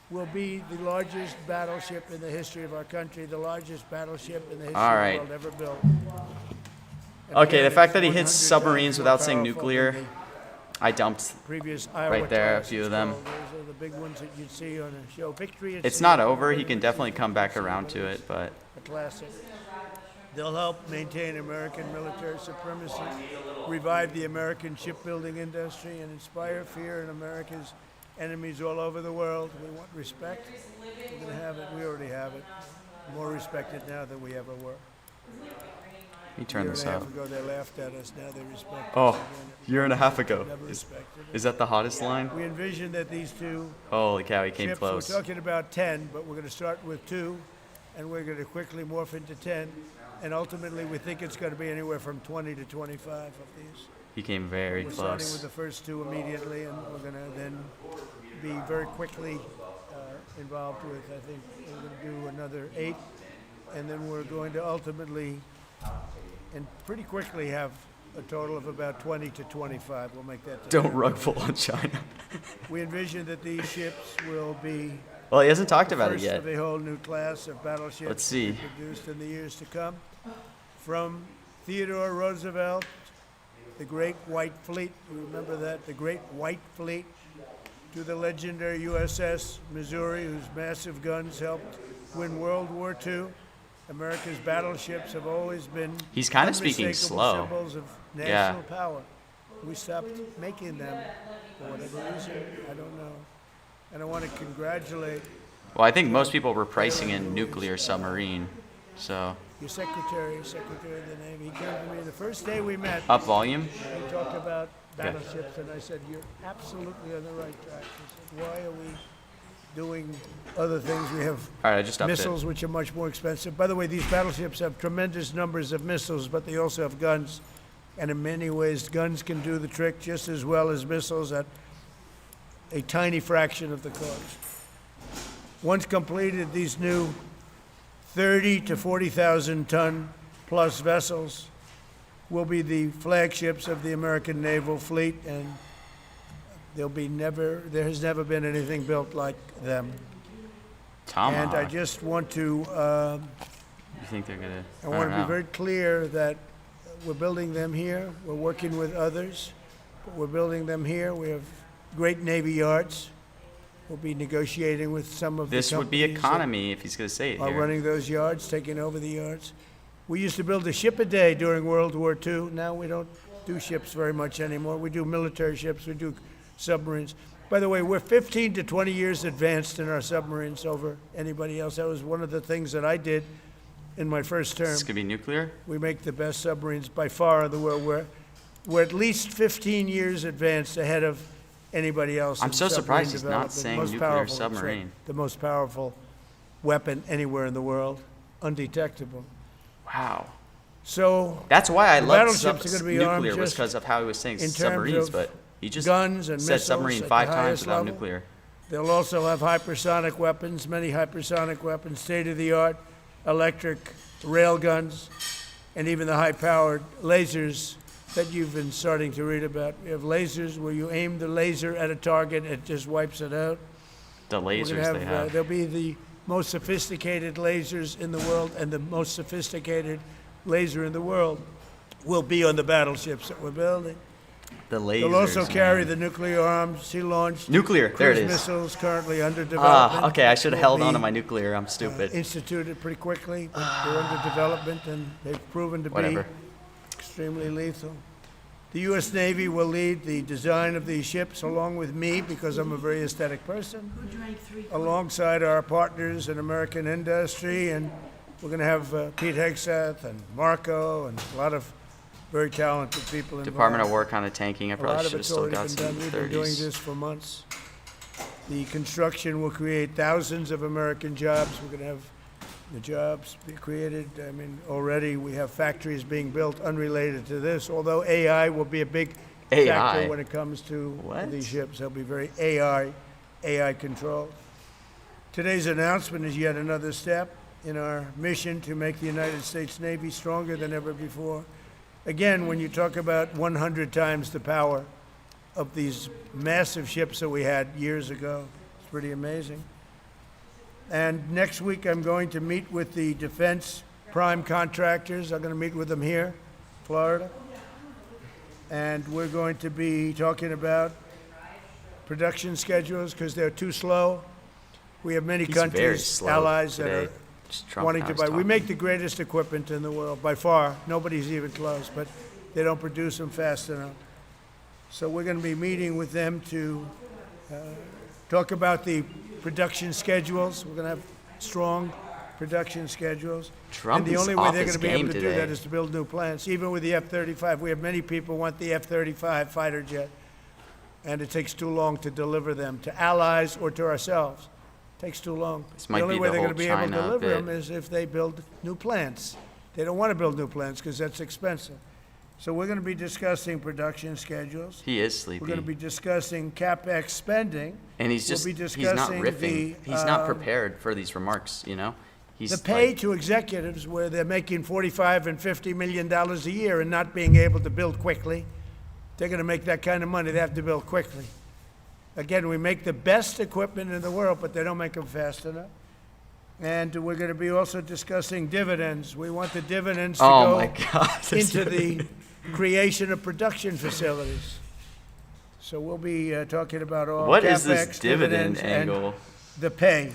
will be the largest battleship in the history of our country, the largest battleship in the history All of right. the world ever built. And Okay, the again, fact it's that he hits 100 submarines times more without saying powerful nuclear, than the I dumped. previous Iowa Right there, a class, few it's of them. called. Those are the big ones that you'd see on a show. Victory at It's Sea, not over. He can definitely come back around to it, but a classic. They'll help maintain American military supremacy, revive the American shipbuilding industry, and inspire fear in America's enemies all over the world. We want respect. We're going to have it. We already have it. More respected now than we ever were. let me turn A year this and a half up. ago, they laughed at us. Now they respect Oh, us again. year and a half ago. Never Is, respected us. is that the hottest line? We envision that these two Holy cow, he came ships, close. we're talking about 10, but we're going to start with 2, and we're going to quickly morph into 10, and ultimately we think it's going to be anywhere from 20 to 25 of these. He came very We're starting with close. the first 2 immediately, and we're going to then be very quickly involved with, I think, we're going to do another 8, and then we're going to ultimately, and pretty quickly, have a total of about 20 to 25. We'll make that. Don't rug pull on China. We envision that these ships will be Well, he hasn't talked about it first yet. of a whole new class of battleships Let's see. to be produced in the years to come. From Theodore Roosevelt, the Great White Fleet, you remember that, the Great White Fleet, to the legendary USS Missouri, whose massive guns helped win World War II. America's battleships have always been He's kinda speaking unmistakable slow. symbols of Yeah. national power. We stopped making them for whatever reason, I don't know. And I want to congratulate Well, I think most people were pricing in nuclear submarine. So, your Secretary of the Navy. He came to me the first day we met. up volume. We talked about battleships, and I said, "You're absolutely on the right track." He said, "Why are we doing other things? We have All right, I just upped missiles, which are much more expensive." By the way, these battleships have tremendous numbers of missiles, but they also have guns. And in many ways, guns can do the trick just as well as missiles at a tiny fraction of the cost. Once completed, these new 30 to 40,000 ton plus vessels will be the flagships of the American naval fleet, and there has never been anything built like them. it. Tomahawk. And I just want to, You think they're gonna? I want to be very clear that we're building them here. We're working with others, but we're building them here. We have great Navy yards. We'll be negotiating with some of the This would be companies that economy if he's gonna say it are here. running those yards, taking over the yards. We used to build a ship a day during World War II. Now we don't do ships very much anymore. We do military ships, we do submarines. By the way, we're 15 to 20 years advanced in our submarines over anybody else. That was one of the things that I did in my first term. This could be nuclear. We make the best submarines by far in the world. We're at least 15 years advanced ahead of anybody else. I'm in so submarine surprised he's not development. saying Most nuclear powerful, submarine. the most powerful weapon anywhere in the world, undetectable. Wow. So That's why I The love battleships are gonna be armed nuclear was just because of how he was saying in terms submarines, of but he just guns and said missiles submarine at 5 the times highest without level. nuclear. They'll also have hypersonic weapons, many hypersonic weapons, state-of-the-art electric rail guns, and even the high-powered lasers that you've been starting to read about. We have lasers where you aim the laser at a target, it just wipes it out. The We're lasers gonna they have. There'll be the most sophisticated lasers in the world, and the most sophisticated laser in the world will be on the battleships that we're building. The lasers. They'll also carry man. the nuclear arms. Sea launched Nuclear, there it cruise is. missiles currently under development. Okay, I should have will held on to be, my nuclear. I'm stupid. Instituted pretty quickly, but they're under development, and they've proven to Whatever. be extremely lethal. The U.S. Navy will lead the design of these ships along with me, because I'm a very aesthetic person, alongside our partners in American industry, and we're going to have Pete Hegseth and Marco and a lot of very talented people involved. Department of War kind of tanking. I A lot probably of should have it's still already got been some done. We've been doing 30s. this for months. The construction will create thousands of American jobs. We're going to have the jobs be created. I mean, already we have factories being built unrelated to this, although AI will be a big AI? factor when it comes to What? these ships. They'll be very AI controlled. Today's announcement is yet another step in our mission to make the United States Navy stronger than ever before. Again, when you talk about 100 times the power of these massive ships that we had years ago. It's pretty amazing. And next week, I'm going to meet with the defense prime contractors. I'm going to meet with them here, Florida. And we're going to be talking about production schedules because they're too slow. We have many He's very countries, slow allies today. that are Just Trump wanting to now is buy. We talking. make the greatest equipment in the world by far. Nobody's even close, but they don't produce them fast enough. So we're going to be meeting with them to talk about the production schedules. We're going to have strong production schedules. Trump And the is only way off they're his going to be able game to do that today. is to build new plants. Even with the F-35, we have many people who want the F-35 fighter jet, and it takes too long to deliver them to allies or to ourselves. Takes too long. This might The only be way the they're going whole to be able to China deliver bit. them is if they build new plants. They don't want to build new plants because that's expensive. So we're going to be discussing production schedules. He is We're sleepy. going to be discussing CapEx spending. And he's we'll just, be he's not discussing riffing. the, He's not um, prepared for these remarks, you know? He's The pay like, to executives where they're making $45 and $50 million a year and not being able to build quickly. They're going to make that kind of money. They have to build quickly. Again, we make the best equipment in the world, but they don't make them fast enough. And we're going to be also discussing dividends. We want the dividends to oh my go God. this into is- the creation of production facilities. So we'll be talking about all What CapEx, is this dividend dividends, and angle? the pay.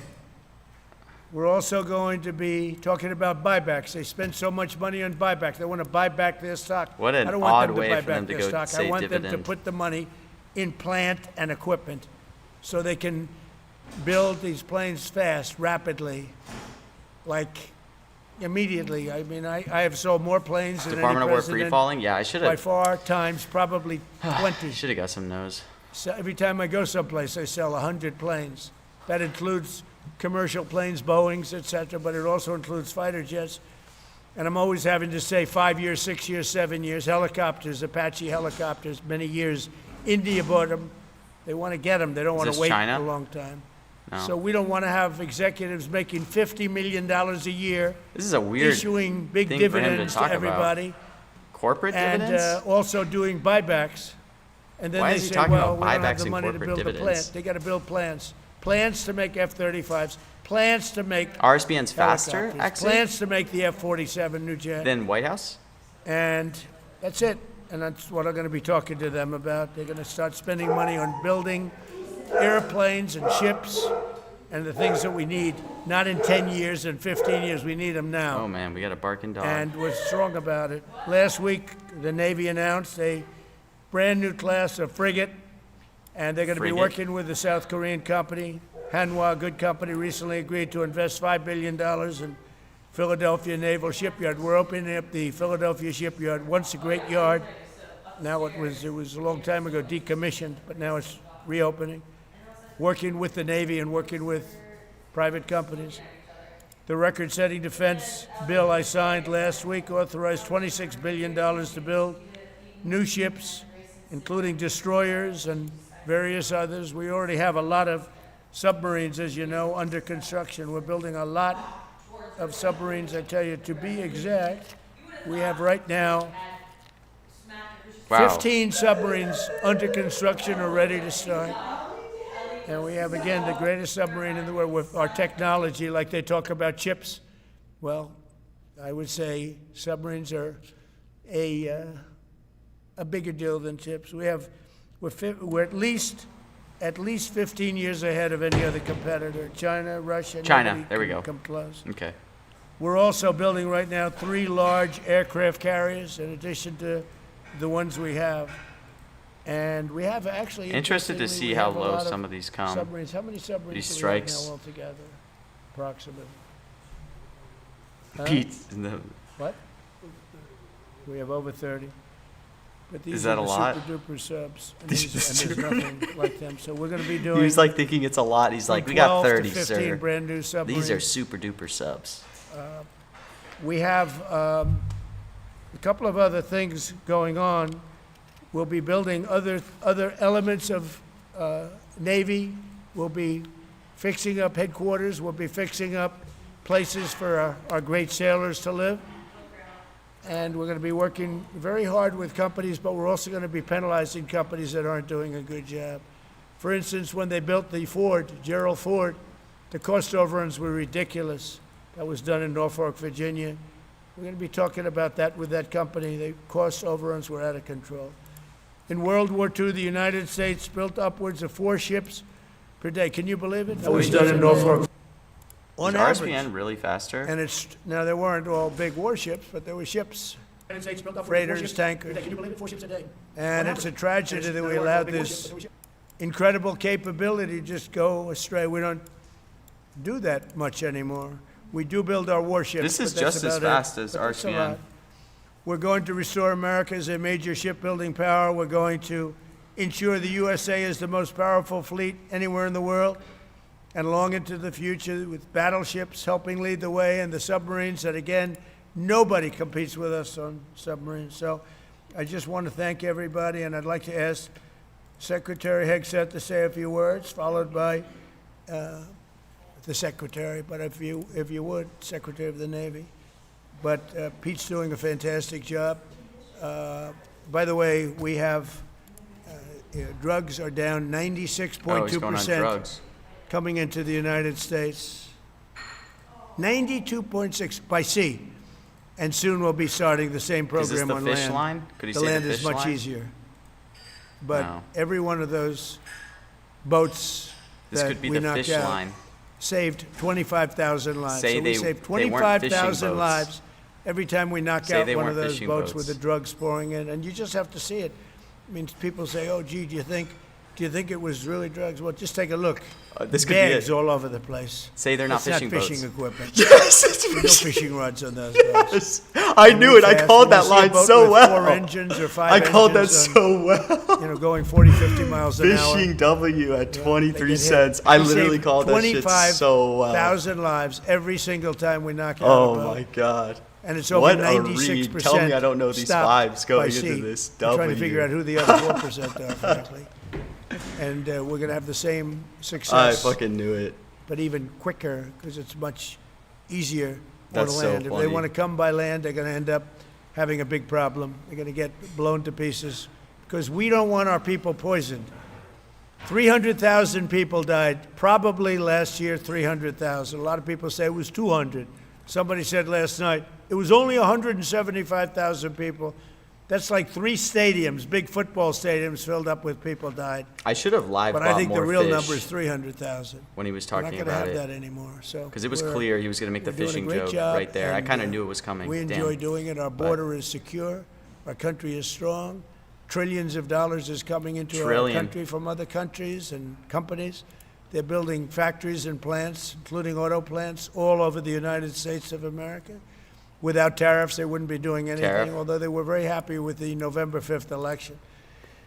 We're also going to be talking about buybacks. They spend so much money on buybacks. They want to buy back their stock. What an I don't want odd them to way buy for back them to their go stock. I say want them to dividend. put the money in plant and equipment so they can build these planes fast, rapidly, like immediately. I mean, I have sold more planes than any Department of War free president falling? Yeah, I should by have. far, times probably 20. Should have got some nose. So every time I go someplace, I sell 100 planes. That includes commercial planes, Boeings, et cetera, but it also includes fighter jets. And I'm always having to say 5 years, 6 years, 7 years. Helicopters, Apache helicopters, many years. India bought them. They want to get them. They don't want this to wait China? a long time. No. So we don't want to have executives making $50 million a year, This is a weird issuing big thing for him to dividends to talk about. everybody, corporate and dividends. also doing buybacks. And then Why they is he say, talking well, about we don't have buybacks the and money to corporate build a dividends? plant. They got to build plants. Plants to make F-35s. Plants to make RSBN's faster, helicopters. actually, Plants to make the F-47 new jet. than White House. And that's it. And that's what I'm going to be talking to them about. They're going to start spending money on building airplanes and ships and the things that we need, not in 10 years and 15 years. We need them now. Oh man, we got a barking dog. And we're strong about it. Last week, the Navy announced a brand-new class of frigate, and they're going to be Frigate? working with the South Korean company. Hanwha, a good company, recently agreed to invest $5 billion in Philadelphia Naval Shipyard. We're opening up the Philadelphia Shipyard, once a great yard. Now it was a long time ago decommissioned, but now it's reopening. Working with the Navy and working with private companies. The record-setting defense bill I signed last week authorized $26 billion to build new ships, including destroyers and various others. We already have a lot of submarines, as you know, under construction. We're building a lot of submarines. I tell you, to be exact, we have right now wow. 15 submarines under construction or ready to start. And we have, again, the greatest submarine in the world with our technology, like they talk about chips. Well, I would say submarines are a bigger deal than chips. We're at least 15 years ahead of any other competitor. China, Russia. China, nobody there we can go. Come close. Okay. We're also building right now 3 large aircraft carriers in addition to the ones we have. And we have actually. Interested to interestingly, see we how have a low lot of some of these come. submarines. How many submarines These do we have strikes. now altogether? Approximately. Huh? Pete, no. What? We have over 30. But these Is that are a the lot? super duper subs. And, These and are there's nothing like them. So we're going to be He doing. was like thinking it's a lot. He's like, from we got 12 to 30, 15 sir. brand new submarines. These are super duper subs. We have a couple of other things going on. We'll be building other elements of Navy. We'll be fixing up headquarters. We'll be fixing up places for our great sailors to live. And we're going to be working very hard with companies, but we're also going to be penalizing companies that aren't doing a good job. For instance, when they built the Ford, Gerald Ford, the cost overruns were ridiculous. That was done in Norfolk, Virginia. We're going to be talking about that with that company. The cost overruns were out of control. In World War II, the United States built upwards of 4 ships per day. Can you believe it? That was done in Norfolk. On Is average. RSPN really faster? And it's, now there weren't all big warships, but there were ships, freighters, tankers. Can you believe it? 4 ships a day. And it's a tragedy that we allowed this incredible capability to just go astray. We don't do that much anymore. We do build our warships. This is but that's just as about it. fast as But that's a RSPN. lot. We're going to restore America as a major shipbuilding power. We're going to ensure the USA is the most powerful fleet anywhere in the world, and long into the future with battleships helping lead the way and the submarines that, again, nobody competes with us on submarines. So I just want to thank everybody, and I'd like to ask Secretary Hegseth to say a few words, followed by the Secretary, but if you would, Secretary of the Navy. But Pete's doing a fantastic job. By the way, we have, drugs are down Oh, he's going on 96.2% drugs. coming into the United States. 92.6 by sea. And soon we'll be starting the same Is this program the on fish land. line? Could he The say land the is fish much line? easier. But No. every one of those boats This that could be we the knocked fish out line. saved 25,000 lives. Say So we they- saved they weren't fishing 25,000 boats. lives every time we knock Say out they one of weren't those fishing boats with boats. the drugs pouring in. And you just have to see it. I mean, people say, "Oh, gee, do you think it was really drugs?" Well, just take a look. This could be Bags it. all over the place. Say they're not It's fishing not boats. fishing equipment. Yes, it's There's no fishing. fishing rods on those boats. I knew it. I Fast. called When that you see a line boat so with well. 4 engines or 5 I called that engines on, so well. going 40, 50 miles an hour. Fishing W at They 23 get hit. cents. I We literally saved called that shit so well. 25,000 lives every single time we knock out a Oh boat. my god. And it's over What a 96% read. Tell me I don't know these stopped vibes going by into sea. this We're trying to W. figure out who the other 4% are, frankly. And we're going to have the same I success, fucking knew it. but even quicker because it's much easier That's on so land. If they funny. want to come by land, they're going to end up having a big problem. They're going to get blown to pieces because we don't want our people poisoned. 300,000 people died, probably last year 300,000. A lot of people say it was 200. Somebody said last night it was only 175,000 people. That's like 3 stadiums, big football stadiums filled up with people died. I should have live But bought I think the more real fish number is 300,000. when he was We're not talking going to about have it. that anymore. So Because it was we're- clear he was going to make the we're doing a fishing great joke job, right there. I and, kind of knew it was coming. We Damn. enjoy doing it. Our border is secure. Our country is strong. Trillions of dollars is coming into our Trillion. country from other countries and companies. They're building factories and plants, including auto plants, all over the United States of America. Without tariffs, they wouldn't be doing anything, Tariff. although they were very happy with the November 5th election.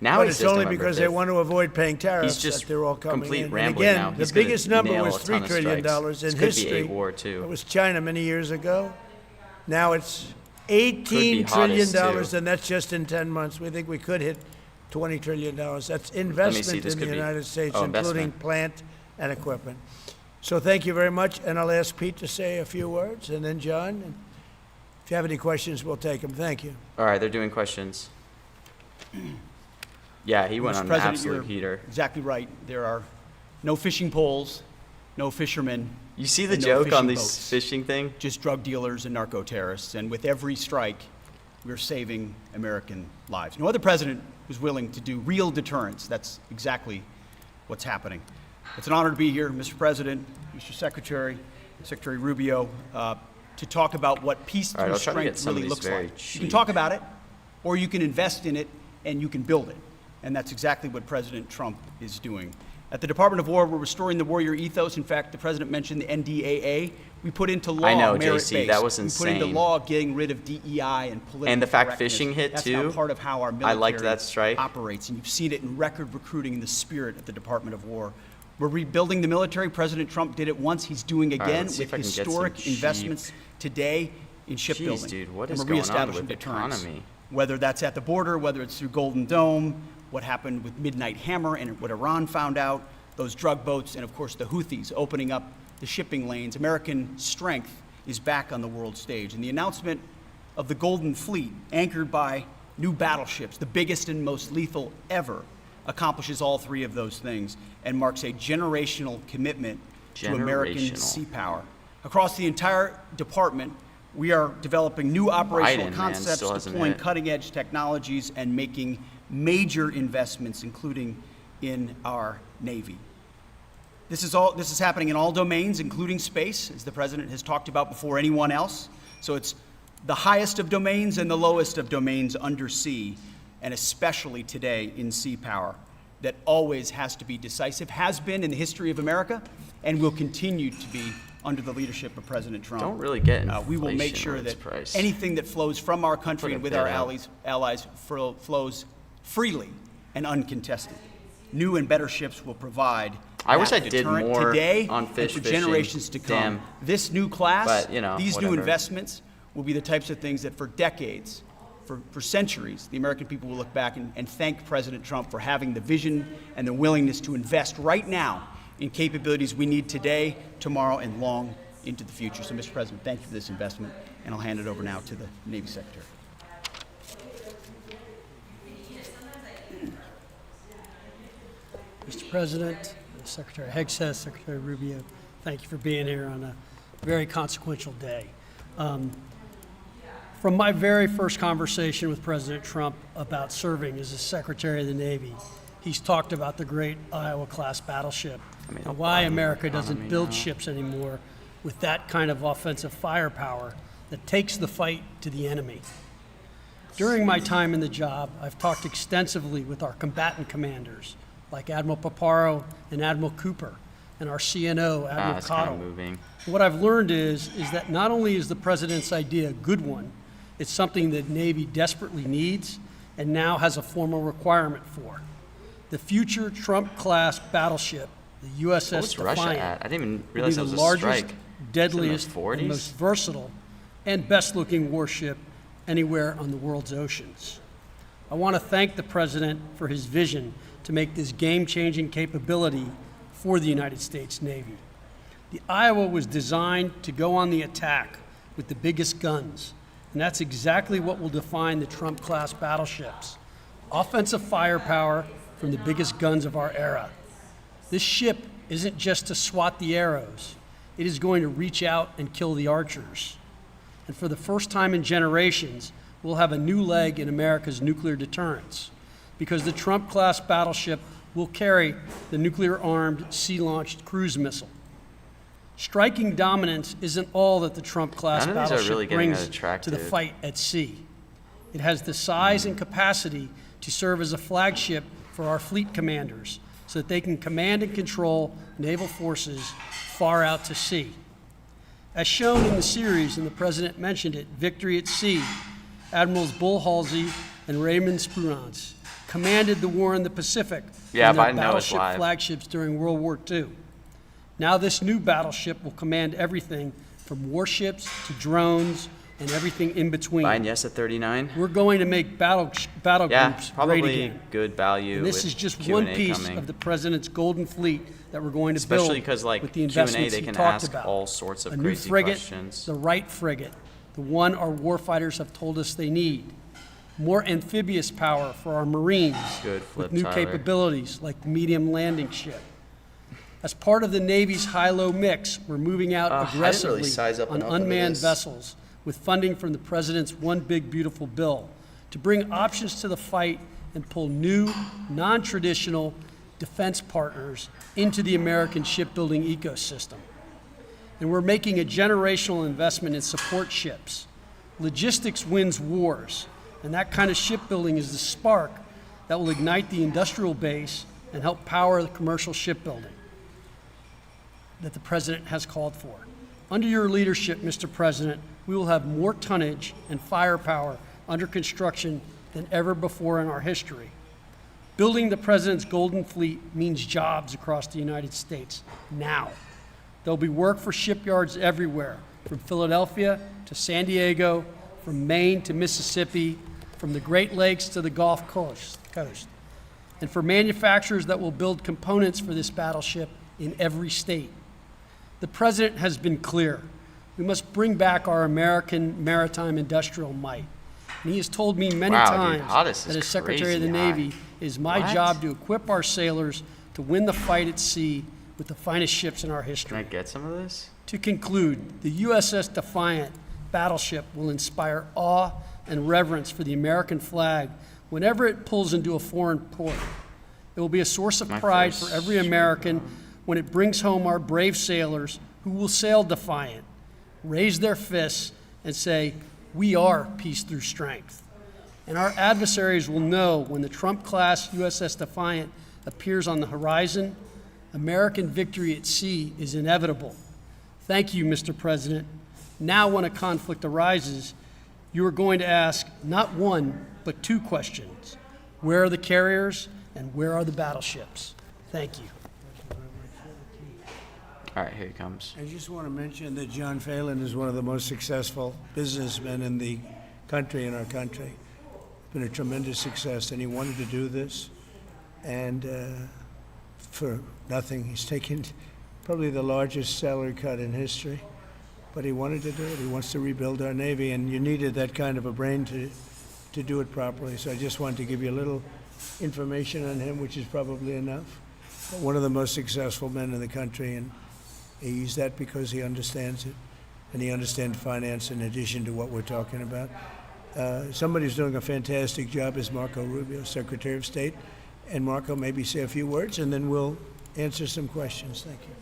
Now But he it's says only November because they 5th. want to avoid paying tariffs He's just that they're all coming complete in. And rambling again, now. the He's gonna biggest number nail was a ton $3 of trillion strikes. in This could be history. a war, too. It was China many years ago. Now it's Could be $18 trillion, hottest, too. and that's just in 10 months. We think we could hit $20 trillion. That's investment This in the could be- United States, oh, including investment. plant and equipment. So thank you very much, and I'll ask Pete to say a few words, and then John. And if you have any questions, we'll take them. Thank you. All right, they're doing questions. Yeah, he went Mr. on an President, absolute you're heater. exactly right. There are no fishing poles, no fishermen, You see the and no joke on fishing this boats. fishing thing? just drug dealers and narco terrorists. And with every strike, we're saving American lives. No other president was willing to do real deterrence. That's exactly what's happening. It's an honor to be here, Mr. President, Mr. Secretary, Secretary Rubio, to talk about what peace All right, through I'll try to get strength some of really these looks very like. You cheap. can talk about it, or you can invest in it, and you can build it. And that's exactly what President Trump is doing. At the Department of War, we're restoring the warrior ethos. In fact, the President mentioned the NDAA. We put into law I know, merit-based. JC, that was We put into insane. law getting rid of DEI and political And the fact correctness. fishing hit, That's too. now part of how our I military liked that strike. operates. And you've seen it in record recruiting in the spirit at the Department of War. We're rebuilding the military. President Trump did it once. He's doing right, again let's see with if I can get some historic cheap- investments today in shipbuilding. Jeez, dude, what and is we're going on reestablishing with the deterrence. economy? Whether that's at the border, whether it's through Golden Dome, what happened with Midnight Hammer and what Iran found out, those drug boats, and of course the Houthis opening up the shipping lanes. American strength is back on the world stage. And the announcement of the Golden Fleet, anchored by new battleships, the biggest and most lethal ever, accomplishes all three of those things and marks a generational commitment to American Generational. sea power. Across the entire department, we are developing new operational Biden, man, concepts, still hasn't deploying hit. cutting-edge technologies, and making major investments, including in our Navy. This is happening in all domains, including space, as the President has talked about before anyone else. So it's the highest of domains and the lowest of domains under sea, and especially today in sea power, that always has to be decisive, has been in the history of America, and will continue to be under the leadership of President Trump. Don't really get We will make inflation sure with its that price. anything that flows from our country Put a and with bid our out. allies flows freely and uncontested. New and better ships will provide I wish that I did deterrent more today on and fish for fishing. generations to come. Damn. This new class, But, you know, these new whatever. investments will be the types of things that for decades, for centuries, the American people will look back and thank President Trump for having the vision and the willingness to invest right now in capabilities we need today, tomorrow, and long into the future. So, Mr. President, thank you for this investment, and I'll hand it over now to the Navy Secretary. Mr. President, Secretary Hegseth, Secretary Rubio, thank you for being here on a very consequential day. From my very first conversation with President Trump about serving as the Secretary of the Navy, he's talked about the great Iowa-class battleship and why America doesn't build ships anymore with that kind of offensive firepower that takes the fight to the enemy. During my time in the job, I've talked extensively with our combatant commanders, like Admiral Paparo and Admiral Cooper, and our CNO, Admiral It's kind Cottle. of moving. What I've learned is that not only is the President's idea a good one, it's something that Navy desperately needs and now has a formal requirement for. The future Trump-class battleship, the USS What was Russia Defiant, at? I didn't even will be realize that the was a largest, strike. deadliest, It's in the and 40s? most versatile and best-looking warship anywhere on the world's oceans. I want to thank the President for his vision to make this game-changing capability for the United States Navy. The Iowa was designed to go on the attack with the biggest guns, and that's exactly what will define the Trump-class battleships. Offensive firepower from the biggest guns of our era. This ship isn't just to swat the arrows. It is going to reach out and kill the archers. And for the first time in generations, we'll have a new leg in America's nuclear deterrence, because the Trump-class battleship will carry the nuclear-armed, sea-launched cruise missile. Striking dominance isn't all that the Trump-class None of these are battleship really getting brings that attractive. to the fight at sea. It has the size and capacity to serve as a flagship for our fleet commanders so that they can command and control naval forces far out to sea. As shown in the series, and the President mentioned it, Victory at Sea, Admirals Bull Halsey and Raymond Spruance commanded the war in the Pacific Yeah, from their Biden knows battleship live. flagships during World War II. Now this new battleship will command everything from warships to drones and everything in between. Biden, yes, at 39. We're going to make battle Yeah, groups great probably again. good value. And this with is just Q&A one piece coming. of the President's golden fleet that we're going to Especially build because, like, with the Q&A, investments they he can talked ask about. all sorts of A new crazy frigate, questions. the right frigate, the one our warfighters have told us they need. More amphibious power for our Marines Good flip, with new Tyler. capabilities like the medium landing ship. As part of the Navy's high-low mix, we're moving out I didn't really aggressively size up on enough into unmanned this. vessels with funding from the President's One Big Beautiful Bill to bring options to the fight and pull new, non-traditional defense partners into the American shipbuilding ecosystem. And we're making a generational investment in support ships. Logistics wins wars, and that kind of shipbuilding is the spark that will ignite the industrial base and help power the commercial shipbuilding that the President has called for. Under your leadership, Mr. President, we will have more tonnage and firepower under construction than ever before in our history. Building the President's Golden Fleet means jobs across the United States now. There'll be work for shipyards everywhere, from Philadelphia to San Diego, from Maine to Mississippi, from the Great Lakes to the Gulf Coast. And for manufacturers that will build components for this battleship in every state. The President has been clear. We must bring back our American maritime industrial might. And he has told me many Wow, dude, times hottest that is as Secretary of the crazy high. Navy, it is my What? job to equip our sailors to win the fight at sea with the finest ships in our Can I history. get some of this? To conclude, the USS Defiant battleship will inspire awe and reverence for the American flag whenever it pulls into a foreign port. It will be a source of My pride first for every American when it brings home our brave sailors who will sail defiant, raise their fists, and say, "We are peace through strength." And our adversaries will know when the Trump-class USS Defiant appears on the horizon, American victory at sea is inevitable. Thank you, Mr. President. Now, when a conflict arises, you are going to ask not one, but two questions. Where are the carriers and where are the battleships? Thank you. All right, here he comes. I just want to mention that John Phelan is one of the most successful businessmen in the country, in our country. Been a tremendous success, and he wanted to do this, and for nothing. He's taken probably the largest salary cut in history, but he wanted to do it. He wants to rebuild our Navy, and you needed that kind of a brain to do it properly. So I just wanted to give you a little information on him, which is probably enough. But one of the most successful men in the country, and he's that because he understands it, and he understands finance in addition to what we're talking about. Somebody who's doing a fantastic job is Marco Rubio, Secretary of State. And Marco, maybe say a few words, and then we'll answer some questions. Thank you.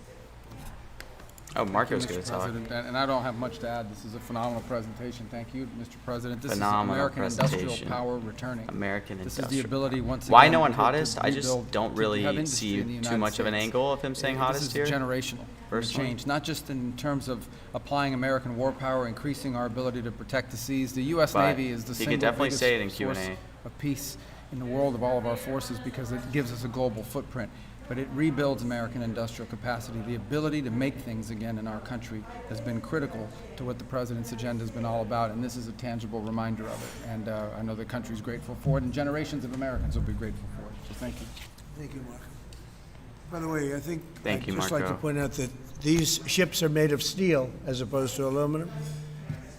Oh, Marco's Mr. going to talk. President, and I don't have much to add. This is a phenomenal presentation. Thank you, Mr. President. This Phenomenal is American industrial presentation. power returning. American This is industrial. the ability once again. Why no one to hottest? I just rebuild, don't to have really industry see in the too United much of an States. angle of him saying hottest here. This is generational. Personally. Change, not just in terms of applying American war power, increasing our ability to protect the seas. The U.S. But Navy is the he single could definitely biggest say it in source Q&A. of peace in the world of all of our forces because it gives us a global footprint. But it rebuilds American industrial capacity. The ability to make things again in our country has been critical to what the President's agenda has been all about, and this is a tangible reminder of it. And I know the country's grateful for it, and generations of Americans will be grateful for it. So thank you. Thank you, Marco. By the way, I think Thank you, I'd just like to Marco. point out that these ships are made of steel as opposed to aluminum.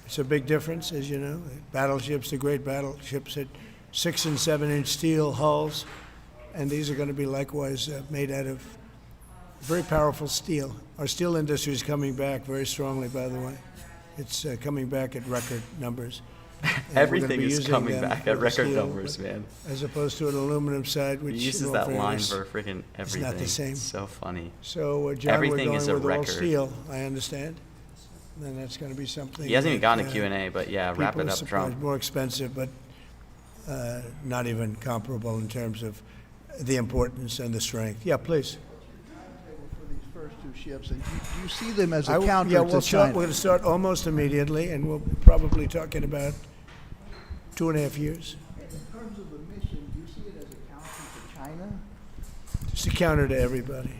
It's a big difference, as you know. Battleships, the great battleships, had 6- and 7-inch steel hulls, and these are going to be likewise made out of very powerful steel. Our steel industry is coming back very strongly, by the way. It's coming back at record numbers. And we're gonna Everything be is using coming them back for at the record steel, numbers, man. as opposed to an aluminum side, which He uses in all that line fairness, for freaking everything. not the same. It's so funny. So, John, Everything we're is going a with all record. steel, I understand. And that's going to be something. He hasn't even that, gotten to Q&A, but yeah, wrap people it are up, surprised. Trump. More expensive, but not even comparable in terms of the importance and the strength. Yeah, please. For these first two ships, and do you see them as a Yeah, counter we'll to start, China? we're going to start almost immediately, and we'll probably talking about 2.5 years. In terms of the mission, do you see it as a counter to China? It's a counter to everybody.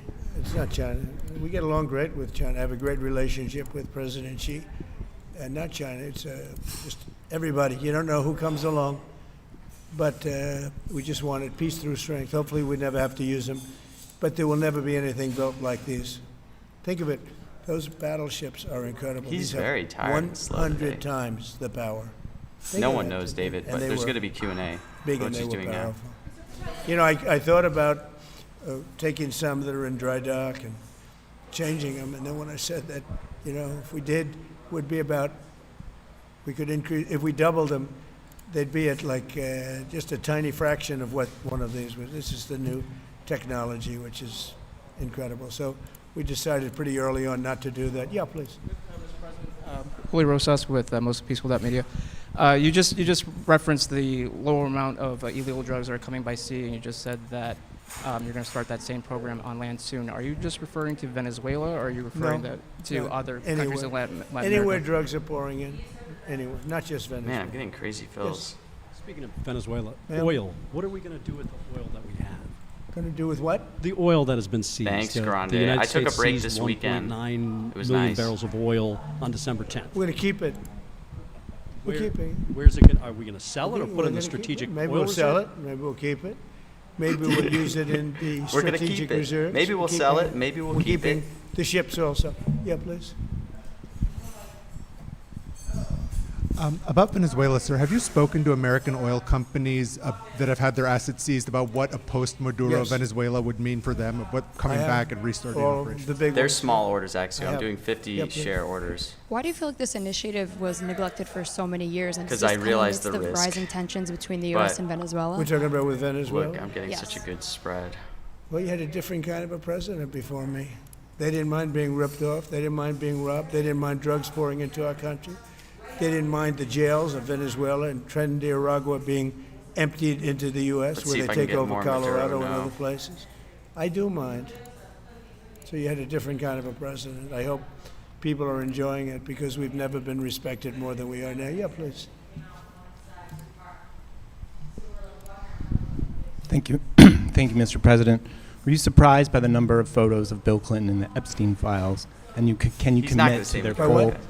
It's not China. We get along great with China. I have a great relationship with President Xi. And not China. It's just everybody. You don't know who comes along. But we just wanted peace through strength. Hopefully we never have to use them. But there will never be anything built like these. Think of it. Those battleships are incredible. He's These have very tired and slow today. 100 times the power. Think No of one that. knows, David, And but they there's were going to be Q&A. big What and they she's were doing now. powerful. You know, I thought about taking some that are in dry dock and changing them, and then when I said that, you know, if we did, would be about, we could increase, if we doubled them, they'd be at like just a tiny fraction of what one of these was. This is the new technology, which is incredible. So we decided pretty early on not to do that. Yeah, please. Julio Rosas with Most Peaceful Media. You just referenced the lower amount of illegal drugs that are coming by sea, and you just said that you're going to start that same program on land soon. Are you just referring to Venezuela, or are you referring to other countries in Latin Anywhere America? drugs are pouring in, anywhere, not just Venezuela. Man, I'm getting crazy fills. Speaking of Venezuela, Ma'am? oil. What are we going to do with the oil that we have? Going to do with what? The oil that has been seized. Thanks, The Grande. United I took a States break seized this weekend. 1.9 It was million nice. barrels of oil on December 10th. We're going to keep it. We're Where- keeping it. Where's it? Are we going to sell it or We're put it in gonna the keep it. strategic Maybe oil we'll sell reserve? it. Maybe we'll keep it. Maybe we'll use it in the We're going to strategic keep it. reserves. Maybe we'll Keep sell it. Maybe we'll We're keep it. keeping the ships also. Yeah, please. About Venezuela, sir, have you spoken to American oil companies that have had their assets seized about what a post-Maduro Yes. Venezuela would mean for them, what coming I have back and restarting all operations? the big They're ones. small orders, actually. I I'm have- doing 50 Yep, yep. share orders. Why do you feel like this initiative was neglected for so many years? And 'Cause just I kind of realized amidst the risk. rising tensions between the U.S. But- and Venezuela? We're talking about with Venezuela? Look, I'm getting Yes. such a good spread. Well, you had a different kind of a president before me. They didn't mind being ripped off. They didn't mind being robbed. They didn't mind drugs pouring into our country. They didn't mind the jails of Venezuela and Tren de Aragua being emptied into the U.S., Let's where see they if I can take get over more Colorado Maduro and now. other places. I do mind. So you had a different kind of a president. I hope people are enjoying it because we've never been respected more than we are now. Yeah, please. Thank you. Thank you, Mr. President. Were you surprised by the number of photos of Bill Clinton in the Epstein files? And can you He's not gonna commit say to their Maduro. full? By what?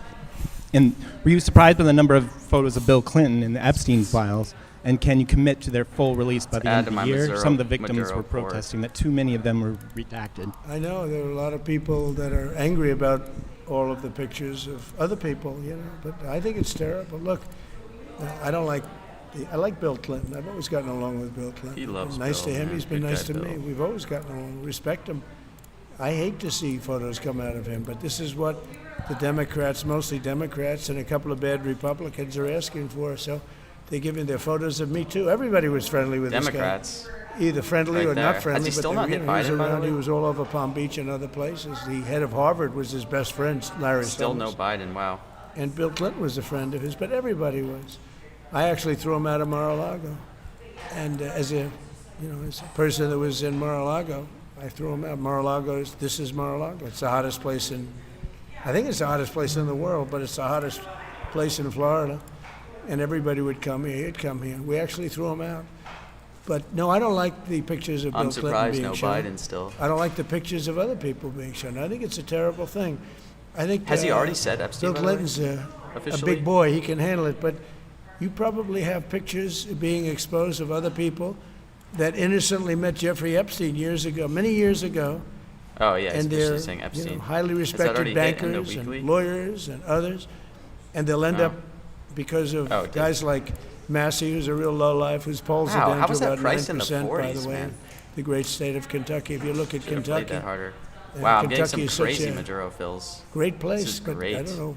And were you surprised by the number of photos of Bill Clinton in the Epstein files? And can you commit to their full release by the add end to of my the year? Maduro- Some of the victims Maduro were report. protesting that too many of them were redacted. I know there are a lot of people that are angry about all of the pictures of other people, you know, but I think it's terrible. Look, I don't like. I like Bill Clinton. I've always gotten along with Bill Clinton. He loves Been nice Bill, to him. man. He's been Good nice guy, to me. Bill. We've always gotten along. Respect him. I hate to see photos come out of him, but this is what the Democrats, mostly Democrats, and a couple of bad Republicans are asking for. So they're giving their photos of me too. Everybody was friendly with Democrats. this guy. Either friendly Right or there. not Has friendly. he still but not they, hit he was Biden, by the around. way? He was all over Palm Beach and other places. The head of Harvard was his best friend, Larry Still Summers. no Biden. Wow. And Bill Clinton was a friend of his, but everybody was. I actually threw him out of Mar-a-Lago, and as a person that was in Mar-a-Lago, I threw him out. This is Mar-a-Lago. It's the hottest place I think it's the hottest place in the world, but it's the hottest place in Florida, and everybody would come here. He'd come here. We actually threw him out. But no, I don't like the pictures of I'm Bill Clinton surprised being no shown. Biden still. I don't like the pictures of other people being shown. I think it's a terrible thing. I think Has he already said Epstein, Bill by the way? Clinton's a Officially? big boy. He can handle it. But you probably have pictures being exposed of other people that innocently met Jeffrey Epstein years ago, many years ago. Oh yeah, And especially they're saying Epstein. highly Has that already respected hit in the bankers weekly? and lawyers and others. And they'll end Oh. up, because of Oh, it did. guys like Massey, who's a real lowlife, whose polls Wow, are down how to was that about priced in the 9%, by 40s, the way, man? the great state of Kentucky. If you look at Should've played Kentucky, that harder. and Wow, I'm getting some Kentucky is such crazy a Maduro fills. great place, This is but I great. don't know.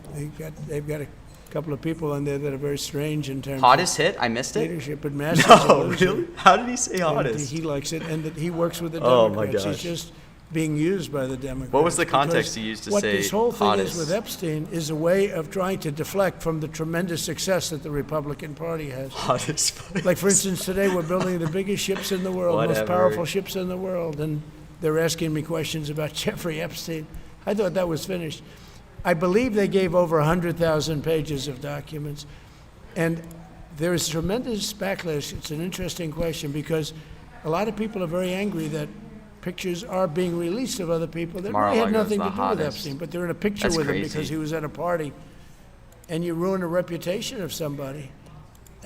They've got a couple of people in there that are very strange in terms Hottest of hit? I missed it. leadership. But Massey's a No, loser. really? How did he say And hottest? He likes it, and that he works with the Oh, my Democrats. gosh. He's just being used by the Democrats. What was the because context he used to what say this whole thing hottest? is with Epstein is a way of trying to deflect from the tremendous success that the Republican Party has. Hottest place. Like, for instance, today we're building the biggest ships in the world, most Whatever. powerful ships in the world, and they're asking me questions about Jeffrey Epstein. I thought that was finished. I believe they gave over 100,000 pages of documents, and there is tremendous backlash. It's an interesting question because a lot of people are very angry that pictures are being released of other people that really had Mar-a-Lago's nothing the to do with hottest. Epstein, but they're in a picture That's with him crazy. because he was at a party, and you ruin the reputation of somebody.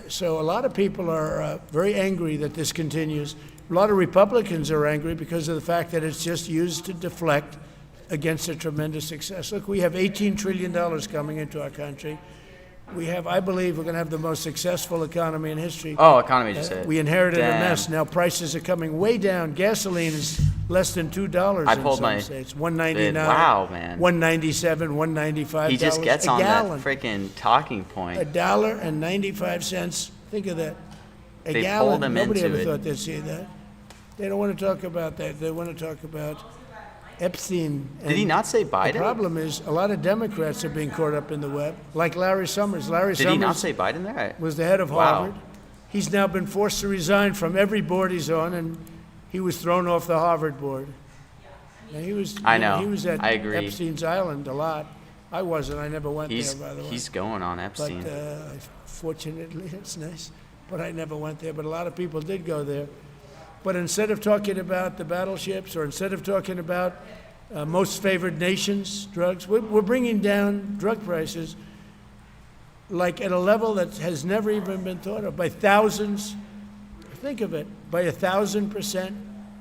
So a lot of people are very angry that this continues. A lot of Republicans are angry because of the fact that it's just used to deflect against a tremendous success. Look, we have $18 trillion coming into our country. We have, I believe, we're going to have the most successful economy in history. Oh, economy, you said. We inherited Damn. a mess. Now prices are coming way down. Gasoline is less than $2 I in pulled some my states. bid. $1.99. Wow, man. $1.97, $1.95. He just gets a on gallon. that freaking talking point. $1.95. Think of that. A They gallon. pulled him Nobody into ever it. thought they'd see that. They don't want to talk about that. They want to talk about Epstein. Did he And not say Biden? The problem is a lot of Democrats are being caught up in the web, like Larry Summers. Larry Did Summers he not say Biden there? was the head of Wow. Harvard. He's now been forced to resign from every board he's on, and he was thrown off the Harvard board. Now, he was. I know. He was at I agree. Epstein's Island a lot. I wasn't. I never went He's there, by the way. he's going on Epstein. But fortunately, it's nice. But I never went there. But a lot of people did go there. But instead of talking about the battleships, or instead of talking about most favored nations drugs, we're bringing down drug prices like at a level that has never even been thought of, by thousands. Think of it, by 1,000%,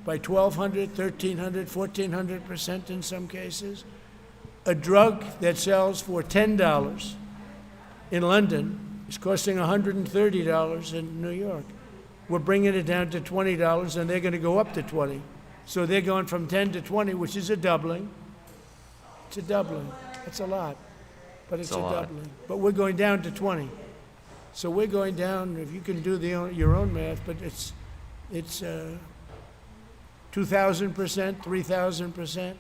by 1,200, 1,300, 1,400% in some cases. A drug that sells for $10 in London It's costing $130 in New York. We're bringing it down to $20, and they're going to go up to 20. So they're going from 10 to 20, which is a doubling. It's a doubling. That's a lot, but it's It's a a lot. doubling. But we're going down to 20. So we're going down, if you can do your own math, but it's 2,000%, 3,000%.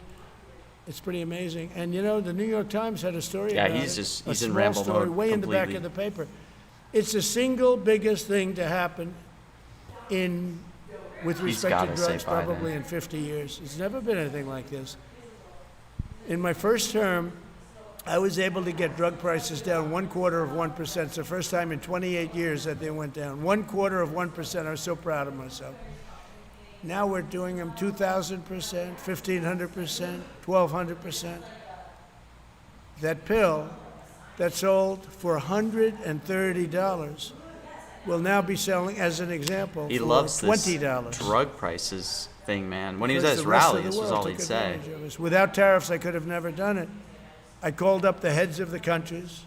It's pretty amazing. And you know, the New York Times had a story Yeah, about he's it. just- A he's in small ramble story mode way in the back completely. of the paper. It's the single biggest thing to happen with He's respect gotta to say drugs Biden. probably in 50 years. It's never been anything like this. In my first term, I was able to get drug prices down 1/4%. It's the first time in 28 years that they went down. 1/4%. I was so proud of myself. Now we're doing them 2,000%, 1,500%, 1,200%. That pill that sold for $130 will now be selling, as an example, He for loves this $20. drug prices thing, man. When he was Because at his the rest of rally, the this was world all took he'd say. advantage of us. Without tariffs, I could have never done it. I called up the heads of the countries.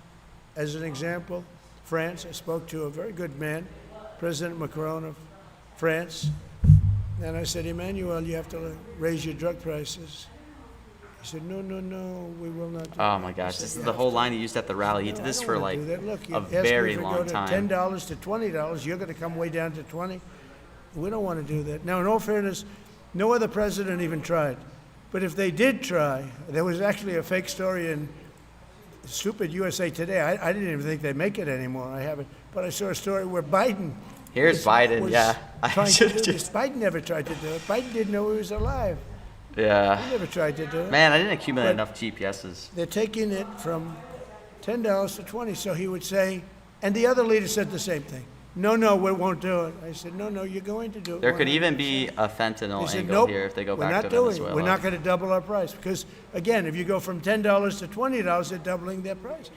As an example, France, I spoke to a very good man, President Macron of France, and I said, Emmanuel, you have to raise your drug prices. He said, no, no, no, we will not do Oh that. my I gosh, said, this "You is the have whole to." line he used at the rally. He No, did I this don't for wanna like do that. Look, you a asked me very if we long go to time. $10 to $20, you're going to come way down to 20. We don't want to do that. Now, in all fairness, no other president even tried. But if they did try, there was actually a fake story in stupid USA Today. I didn't even think they make it anymore. I haven't. But I saw a story where Biden. Here's Biden, was yeah. I trying to should've do this. Biden never tried to do it. Biden didn't know he was alive. Yeah. He never tried to do it. Man, I didn't accumulate But enough GPSs. They're taking it from $10 to 20. So he would say, and the other leader said the same thing. No, no, we won't do it. I said, no, no, you're going to do it. There could 100%. even be a fentanyl He said, angle nope, here if they go we're back not to doing Venezuela. it. We're not going to double our price because, again, if you go from $10 to $20, they're doubling their price.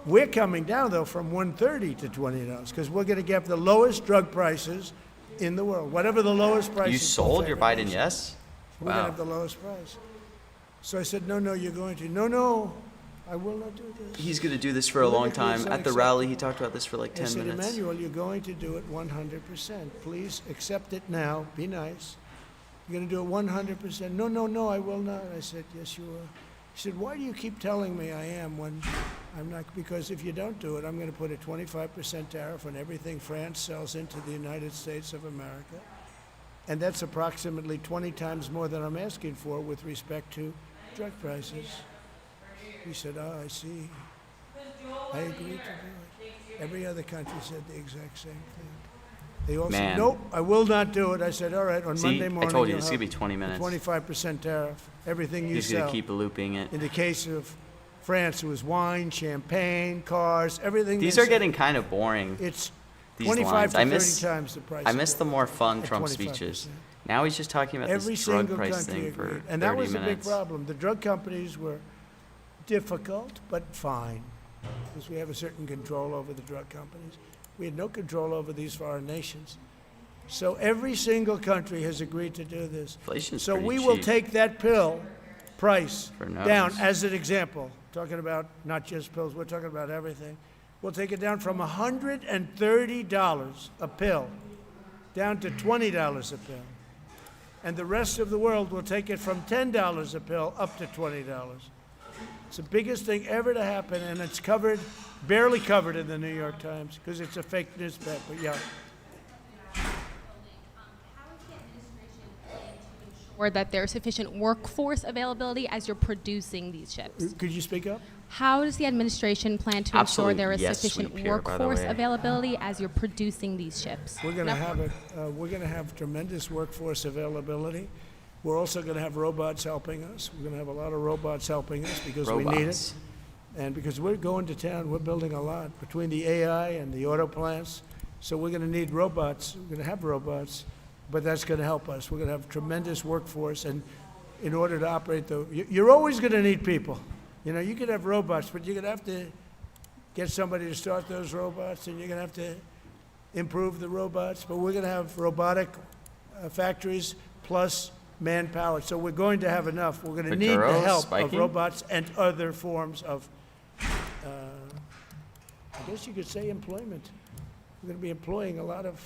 We're coming down, though, from $130 to $20 because we're going to get the lowest drug prices in the world. Whatever the lowest price You is. sold your Biden yes? We're going to Wow. have the lowest price. So I said, no, no, you're going to. No, no, I will not do this. He's going to do this for a long Politically, time. it's At the rally, he talked about this for like I 10 said, minutes. Emmanuel, you're going to do it 100%. Please accept it now. Be nice. You're going to do it 100%. No, no, no, I will not. I said, yes, you will. He said, why do you keep telling me I am when I'm not? Because if you don't do it, I'm going to put a 25% tariff on everything France sells into the United States of America. And that's approximately 20 times more than I'm asking for with respect to drug prices. He said, oh, I see. I agreed to do it. Every other country said the exact same thing. They all said, Man. nope, I will not do it. I said, all right, on See, Monday I morning. told you, you'll this is gonna have be 20 minutes. a 25% tariff. Everything you He's sell. going to keep looping it. In the case of France, it was wine, champagne, cars, everything. These they are sell. getting kind of boring. It's These 25 lines. to I 30 miss, times the price. I of miss oil the more fun at Trump 25%. speeches. Now he's just talking about Every this drug single price country thing for agreed. 30 And that was a big minutes. problem. The drug companies were difficult, but fine, because we have a certain control over the drug companies. We had no control over these foreign nations. So every single country has agreed to do this. Inflation's So pretty we will cheap. take that pill price For nose. down as an example, talking about not just pills, we're talking about everything. We'll take it down from $130 a pill down to $20 a pill. And the rest of the world will take it from $10 a pill up to $20. It's the biggest thing ever to happen, and it's covered, barely covered in the New York Times because it's a fake newspaper. Yeah. Or that there's sufficient workforce availability as you're producing these ships? Could you speak up? How does the administration plan to Absolute ensure there is yes, sufficient sweep here, by the workforce way. availability as you're producing these ships? We're going to Now- have we're going to have tremendous workforce availability. We're also going to have robots helping us. We're going to have a lot of robots helping us because we need it. Robots. And because we're going to town, we're building a lot between the AI and the auto plants. So we're going to need robots. We're going to have robots, but that's going to help us. We're going to have tremendous workforce. And in order to operate you're always going to need people. You know, you could have robots, but you're going to have to get somebody to start those robots, and you're going to have to improve the robots. But we're going to have robotic factories plus manpower. So we're going to have enough. We're going to The need the girls help spiking? of robots and other forms of guess you could say employment. We're going to be employing a lot of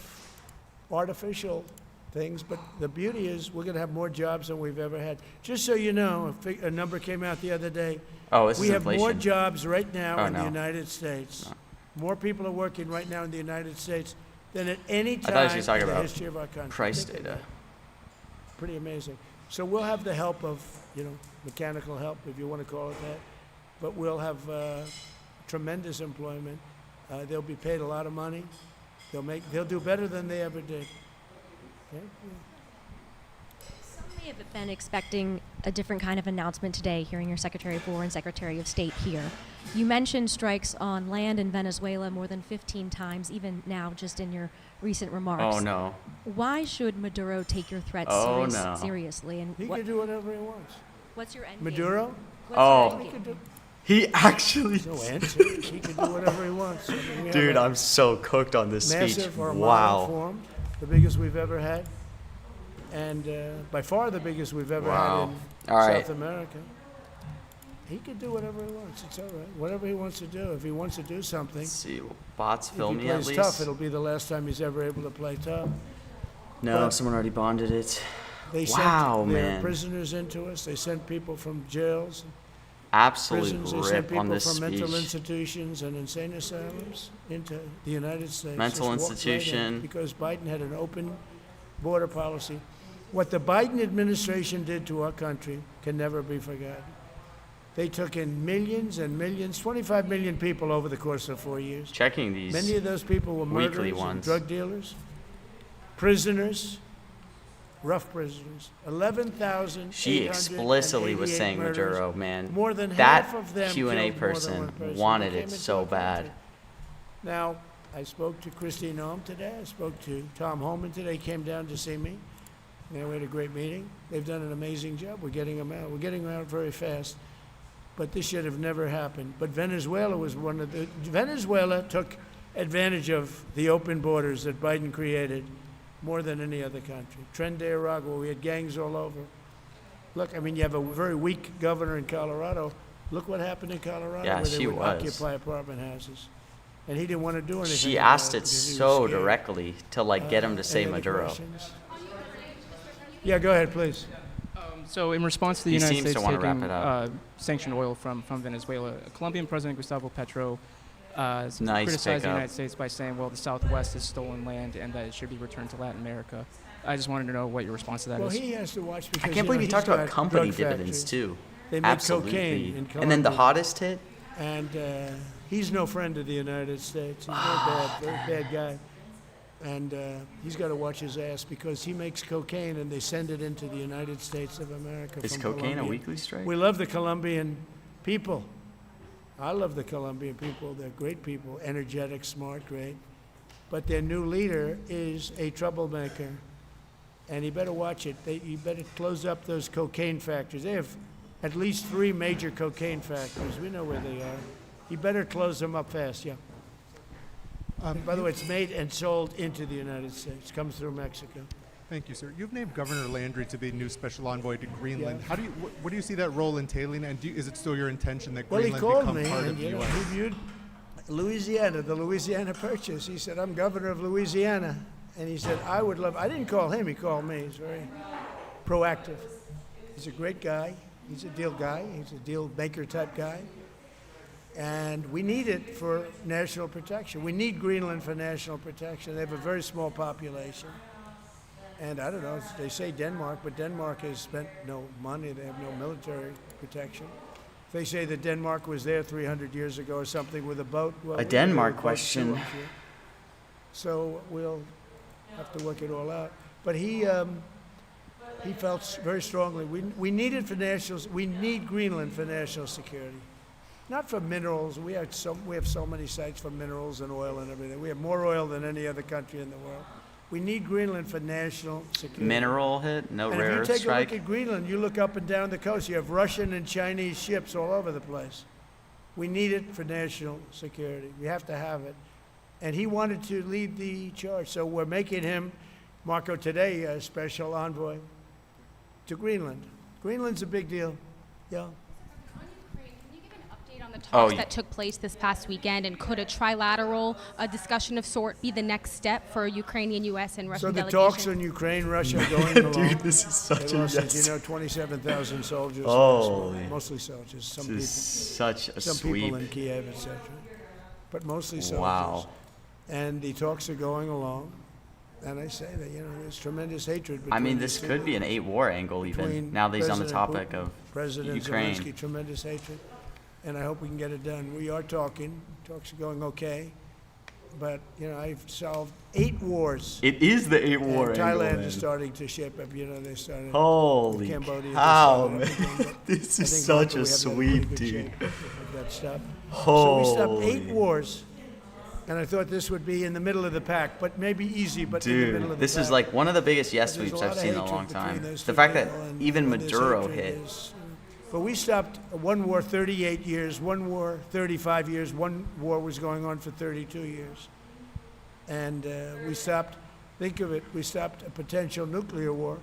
artificial things, but the beauty is we're going to have more jobs than we've ever had. Just so you know, a number came out the other day. Oh, this is We have more inflation. jobs right now Oh, in the no. United States. More people are working right now in the United States than at any I thought time he was talking in the about history of our country. price Think of data. that. Pretty amazing. So we'll have the help of, mechanical help, if you want to call it that, but we'll have tremendous employment. They'll be paid a lot of money. They'll do better than they ever did. Okay? Some may have been expecting a different kind of announcement today, hearing your Secretary of War and Secretary of State here. You mentioned strikes on land in Venezuela more than 15 times, even now, just in your recent remarks. Oh, no. Why should Maduro take your threats Oh, no. seriously? And He can do whatever he wants. what's your end game? Maduro? What's Oh. your end He game? can do, He actually. no answer. He can do whatever he wants. I mean, we have Dude, a I'm so cooked on this speech. massive Armada Wow. forum, the biggest we've ever had, and by far the biggest we've ever Wow. had in All right. South America. He can do whatever he wants. It's all right. Whatever he wants to do. If he wants to do something, Let's see. Will bots if film he me at plays least? tough, it'll be the last time he's ever able to play tough. No, But someone already bonded it. They Wow, sent their man. prisoners into us. They sent people from jails, Absolute prisons. They sent rip on people this from mental speech. institutions and insane asylums into the United States. Mental Just walked right in institution. because Biden had an open border policy. What the Biden administration did to our country can never be forgotten. They took in millions and millions, 25 million people over the course of 4 years. Checking these Many of those people were weekly murderers and ones. drug dealers, prisoners, rough prisoners. 11,000. She explicitly was saying Maduro, man. More than that half of them Q&A killed more than person one person. wanted They it came into so our bad. country. Now, I spoke to Christine Noem today. I spoke to Tom Homan today. He came down to see me. And we had a great meeting. They've done an amazing job. We're getting them out. We're getting them out very fast. But this should have never happened. But Venezuela was one of the... Venezuela took advantage of the open borders that Biden created more than any other country. Tren de Aragua, we had gangs all over. Look, I mean, you have a very weak governor in Colorado. Look what happened in Colorado Yeah, where they she would was. occupy apartment houses. And he didn't want to do anything. She about asked it because he was so scared. directly to get him to say Any other Maduro. questions? Yeah, go ahead, please. So in response to the He United seems to States wanna wrap taking it up. sanctioned oil from Venezuela, Colombian President Gustavo Petro Nice criticized the pickup. United States by saying, well, the Southwest is stolen land and that it should be returned to Latin America. I just wanted to know what your response to that Well, is. he has to watch because I can't believe he he's talked about got company drug dividends factories. too. They make Absolutely. cocaine in And then the Colombia. hottest hit? And he's no friend of the United States. He's very bad guy. And he's got to watch his ass because he makes cocaine and they send it into the United States of America. Is from cocaine a Colombia. weekly strike? We love the Colombian people. I love the Colombian people. They're great people, energetic, smart, great. But their new leader is a troublemaker. And he better watch it. You better close up those cocaine factories. They have at least 3 major cocaine factories. We know where they are. He better close them up fast, yeah. By the way, it's made and sold into the United States. Comes through Mexico. Thank you, sir. You've named Governor Landry to be new special envoy to Greenland. Yeah. How do you? What do you see that role entailing? And is it still your intention that Well, he Greenland called become me, part and of the you know, U.S.? he viewed Louisiana, the Louisiana Purchase. He said, "I'm governor of Louisiana," and he said, "I would love." I didn't call him; he called me. He's very proactive. He's a great guy. He's a deal guy. He's a deal maker type guy. And we need it for national protection. We need Greenland for national protection. They have a very small population. And I don't know, they say Denmark, but Denmark has spent no money. They have no military protection. If they say that Denmark was there 300 years ago or something with a boat, well, A we Denmark do with boats question. too, I'm sure. So we'll have to work it all out. But he felt very strongly, we need it for we need Greenland for national security. Not for minerals. We have so many sites for minerals and oil and everything. We have more oil than any other country in the world. We need Greenland for national security. Mineral hit? No And rare if earth you take strike? a look at Greenland, you look up and down the coast, you have Russian and Chinese ships all over the place. We need it for national security. We have to have it. And he wanted to lead the charge. So we're making him, Marco, today, a special envoy to Greenland. Greenland's a big deal. Yeah. On Ukraine, can you give an update on the talks yeah. that took place this past weekend, and could a trilateral discussion of sort be the next step for Ukrainian, U.S., and Russian So the delegations? talks in Ukraine, Russia are going along. Dude, this is such They a lost, yes. as you know, 27,000 soldiers. Holy. Mostly soldiers. Some This people. is such a Some sweep. people in Kiev, etc. But mostly soldiers. Wow. And the talks are going along. And I say that, there's tremendous hatred between I mean, the this two could be an groups. 8-war angle even, Between now that he's on the President topic Putin, of President Ukraine. Zelensky, tremendous hatred. And I hope we can get it done. We are talking. Talks are going okay. But, I've solved 8 wars. It is the 8-war And angle, Thailand man. is starting to shape up. They started. Holy Cambodia. cow, they man. started up again, but This I is think such locally a we have that in sweep, pretty good dude. shape of that stuff. So Holy. we stopped 8 wars. And I thought this would be in the middle of the pack, but maybe easy, but in the middle of Dude, the this pack. is like one of the biggest yes But there's sweeps a lot I've of seen in a hatred long between time. those The two fact that people, and even where there's Maduro hatred hit. But we stopped one war 38 years, one war 35 years, one war was going on for 32 years. And we stopped, think of it, we stopped a potential nuclear war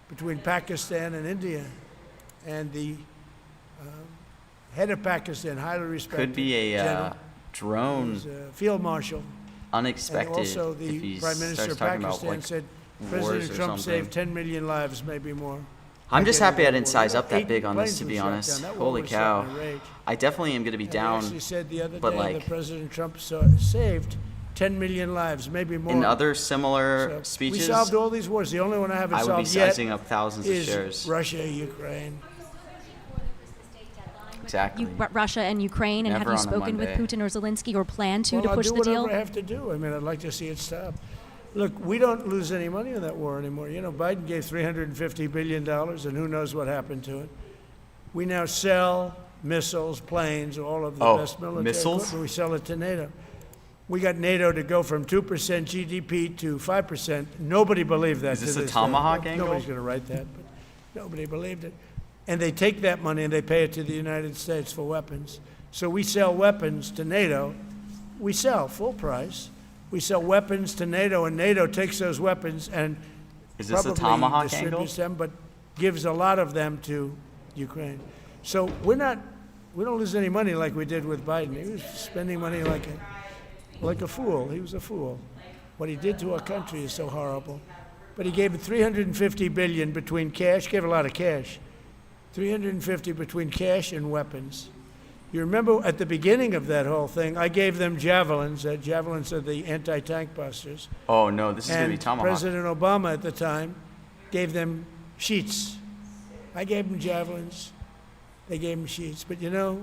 between Pakistan and India. And the head of Pakistan, highly respected Could be a general, drone was, Field Marshal. unexpected And also if the he Prime Minister starts of talking about Pakistan like said wars President or Trump something. saved 10 million lives, maybe more. I'm just happy I didn't War. size up that 8 big on this, planes to were be shot honest. down. That war Holy was set cow. in a rage. I definitely am going to be And down, They actually said the other but day like that President Trump saved 10 million lives, maybe more. in other similar So speeches, we solved all these wars. The only one I haven't I would be solved yet sizing up thousands of is shares. Russia, Ukraine. Exactly. Russia and Ukraine, and Never have you on a spoken with Monday. Putin or Zelensky or plan to I'll push do the deal? whatever I have to do. I mean, I'd like to see it stop. Look, we don't lose any money on that war anymore. Biden gave $350 billion, and who knows what happened to it. We now sell missiles, planes, all of the best military missiles? equipment. We sell it to NATO. We got NATO to go from 2% GDP to 5%. Nobody believed that. Is this to a this Tomahawk day. angle? Nobody's going to write that, but nobody believed it. And they take that money and they pay it to the United States for weapons. So we sell weapons to NATO. We sell full price. We sell weapons to NATO, and NATO takes those weapons and Is this a probably Tomahawk angle? distributes them, but gives a lot of them to Ukraine. So we don't lose any money like we did with Biden. He was spending money like a fool. He was a fool. What he did to our country is so horrible. But he gave $350 billion between cash, gave a lot of cash, $350 between cash and weapons. You remember at the beginning of that whole thing, I gave them javelins. Javelins are the anti-tank busters. Oh no, this is going to be And Tomahawk. President Obama at the time gave them sheets. I gave them javelins. They gave them sheets. But the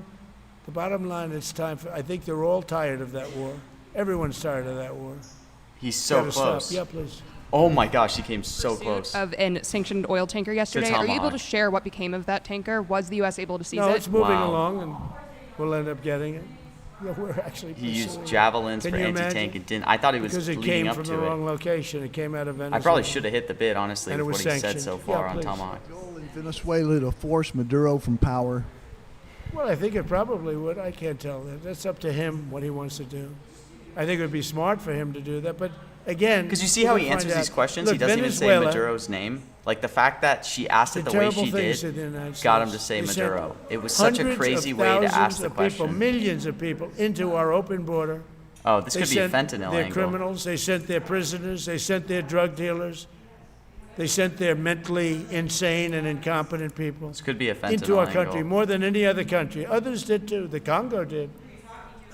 bottom line, it's time for, I think they're all tired of that war. Everyone's tired of that war. He's so Gotta close. Stop. Yeah, please. Oh my gosh, he came so close. Of an sanctioned oil tanker yesterday. Are you able Tomahawk. to share what became of that tanker? Was the U.S. able to seize No, it? it's moving Wow. along, and we'll end up getting it. Yeah, we're actually He used pursuing it. javelins Can for you anti-tank imagine? and didn't. I thought he was Because it leading came up from to the it. wrong location. It came out of Venezuela. I probably should have hit the bid, honestly, And it with was what he said sanctioned. so Yeah, far on please. Tomahawk. Goal in Venezuela to force Maduro from power. Well, I think it probably would. I can't tell that. That's up to him what he wants to do. I think it would be smart for him to do that. But again, Because you see how he answers these questions? He Look, doesn't even say Venezuela, Maduro's name. Like the fact that she asked it the way terrible she things did in the United got him to States. say They sent Maduro. It was such a hundreds crazy of way to ask thousands the of people, question. millions of people into our open border. Oh, this They could be a sent fentanyl their angle. criminals, they sent their prisoners, they sent their drug dealers, they sent their mentally insane and incompetent people This could be a fentanyl into our angle. country more than any other country. Others did too. The Congo did.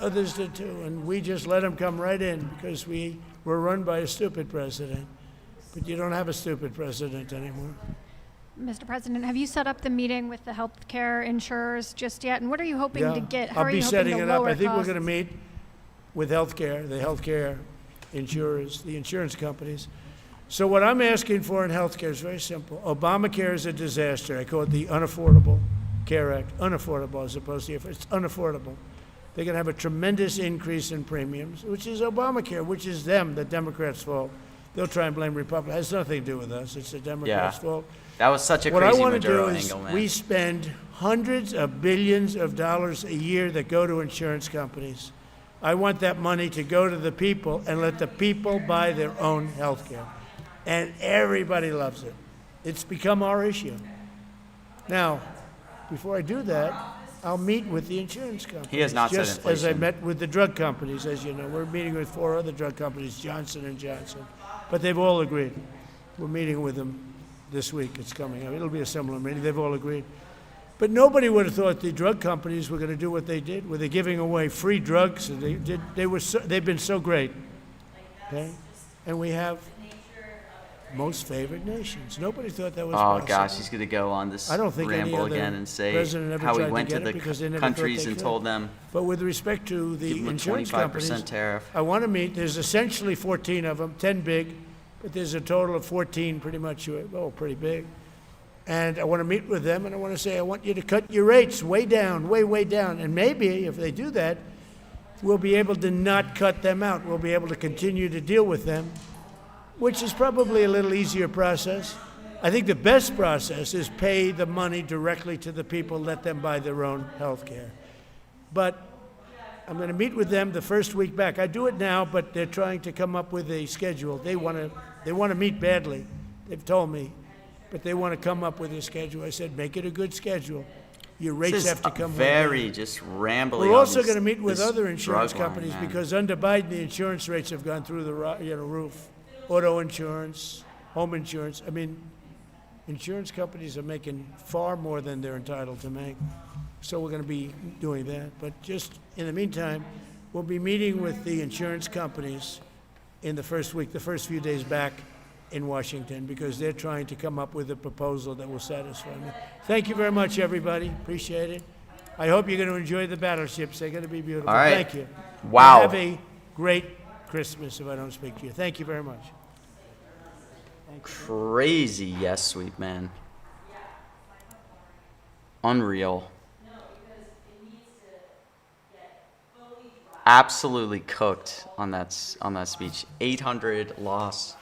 Others did too. And we just let them come right in because we were run by a stupid president. But you don't have a stupid president anymore. Mr. President, have you set up the meeting with the healthcare insurers just yet? And what are you hoping to get? How I'll are be you setting hoping it to up. lower I think we're costs? going to meet with healthcare, the healthcare insurers, the insurance companies. So what I'm asking for in healthcare is very simple. Obamacare is a disaster. I call it the Unaffordable Care Act. Unaffordable as opposed to, it's unaffordable. They're going to have a tremendous increase in premiums, which is Obamacare, which is them, the Democrats' fault. They'll try and blame Republicans. It has nothing to do with us. It's the Democrats' fault. That was such a What I crazy want to do Maduro is angle, man. we spend hundreds of billions of dollars a year that go to insurance companies. I want that money to go to the people and let the people buy their own health care. And everybody loves it. It's become our issue. Now, before I do that, I'll meet with the insurance companies. He has not said just as I inflation. met with the drug companies, as you know. We're meeting with 4 other drug companies, Johnson & Johnson. But they've all agreed. We're meeting with them this week. It's coming up. It'll be a similar meeting. They've all agreed. But nobody would have thought the drug companies were going to do what they did, where they're giving away free drugs. And they've been so great. Okay? And we have most favored nations. Nobody thought that was Oh possible. gosh, he's gonna go on this I don't think any ramble other again and say president ever how he tried to went to get it the because they never thought countries they and could. told them But with respect to give the them a insurance 25% companies, tariff. I want to meet, there's essentially 14 of them, 10 big, but there's a total of 14 pretty much, pretty big. And I want to meet with them, and I want to say, I want you to cut your rates way down, way down. And maybe, if they do that, we'll be able to not cut them out. We'll be able to continue to deal with them, which is probably a little easier process. I think the best process is pay the money directly to the people, let them buy their own health care. But I'm going to meet with them the first week back. I do it now, but they're trying to come up with a schedule. They want to meet badly. They've told me, but they want to come up with a schedule. I said, make it a good schedule. Your rates This is have to come very down. just rambling. We're on also this- going to meet with this other insurance drug line, companies man. because under Biden, the insurance rates have gone through the roof. Auto insurance, home insurance. I mean, insurance companies are making far more than they're entitled to make. So we're going to be doing that. But just in the meantime, we'll be meeting with the insurance companies in the first week, the first few days back in Washington, because they're trying to come up with a proposal that will satisfy me. Thank you very much, everybody. Appreciate it. I hope you're going to enjoy the battleships. They're going to be beautiful. All right. Thank you. Wow. Have a great Christmas if I don't speak to you. Thank you very much. Crazy, yes, sweet man. Unreal. Absolutely cooked on that speech. 800 loss.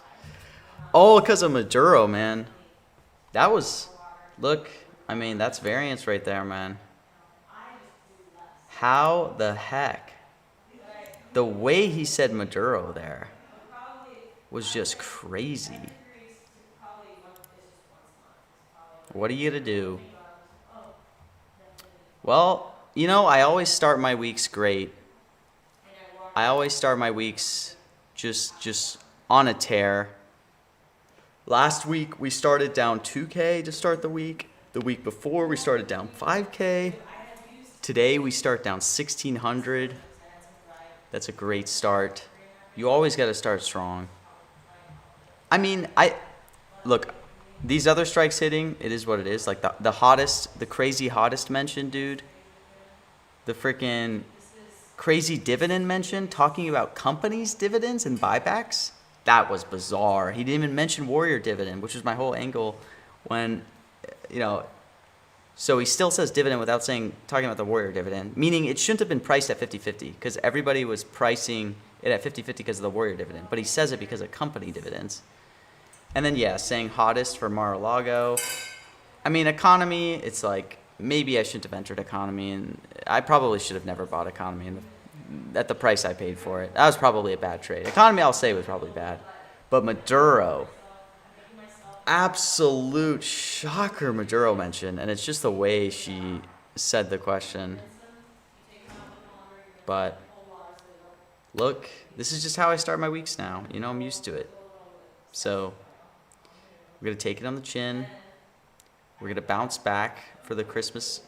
Oh, because of Maduro, man. That was, look, I mean, that's variance right there, man. How the heck? The way he said Maduro there was just crazy. What are you gonna do? Well, you know, I always start my weeks great. I always start my weeks just on a tear. Last week we started down 2K to start the week. The week before we started down 5K. Today we start down 1,600. That's a great start. You always got to start strong. I mean, look, these other strikes hitting, it is what it is. Like the hottest, the crazy hottest mention, dude. The freaking crazy dividend mention, talking about companies' dividends and buybacks. That was bizarre. He didn't even mention Warrior dividend, which was my whole angle when, so he still says dividend without talking about the Warrior dividend, meaning it shouldn't have been priced at 50-50 because everybody was pricing it at 50-50 because of the Warrior dividend, but he says it because of company dividends. And then, yeah, saying hottest for Mar-a-Lago. I mean, economy, it's like, maybe I shouldn't have entered economy, and I probably should have never bought economy at the price I paid for it. That was probably a bad trade. Economy, I'll say, was probably bad. But Maduro, absolute shocker Maduro mentioned, and it's just the way she said the question. But look, this is just how I start my weeks now. You know, I'm used to it. So we're going to take it on the chin. We're going to bounce back for the Christmas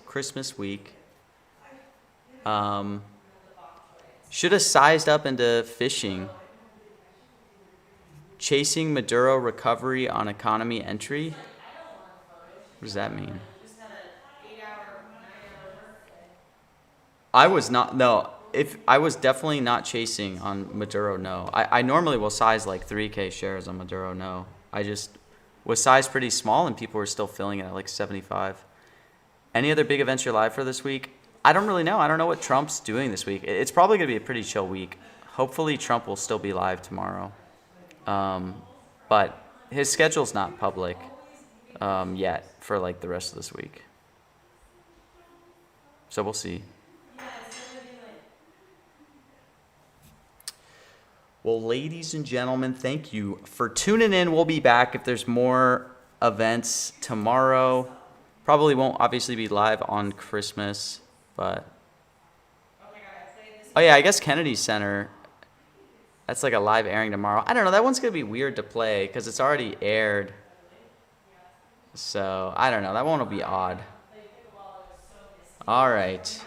week. Should have sized up into fishing. Chasing Maduro recovery on economy entry. What does that mean? I was definitely not chasing on Maduro, no. I normally will size like 3K shares on Maduro, no. I just was sized pretty small and people were still filling it at like 75. Any other big events you're live for this week? I don't really know. I don't know what Trump's doing this week. It's probably going to be a pretty chill week. Hopefully Trump will still be live tomorrow. But his schedule's not public yet for like the rest of this week. So we'll see. Well, ladies and gentlemen, thank you for tuning in. We'll be back if there's more events tomorrow. Probably won't obviously be live on Christmas. But oh yeah, I guess Kennedy Center. That's like a live airing tomorrow. I don't know. That one's gonna be weird to play because it's already aired. So I don't know. That one will be odd. All right.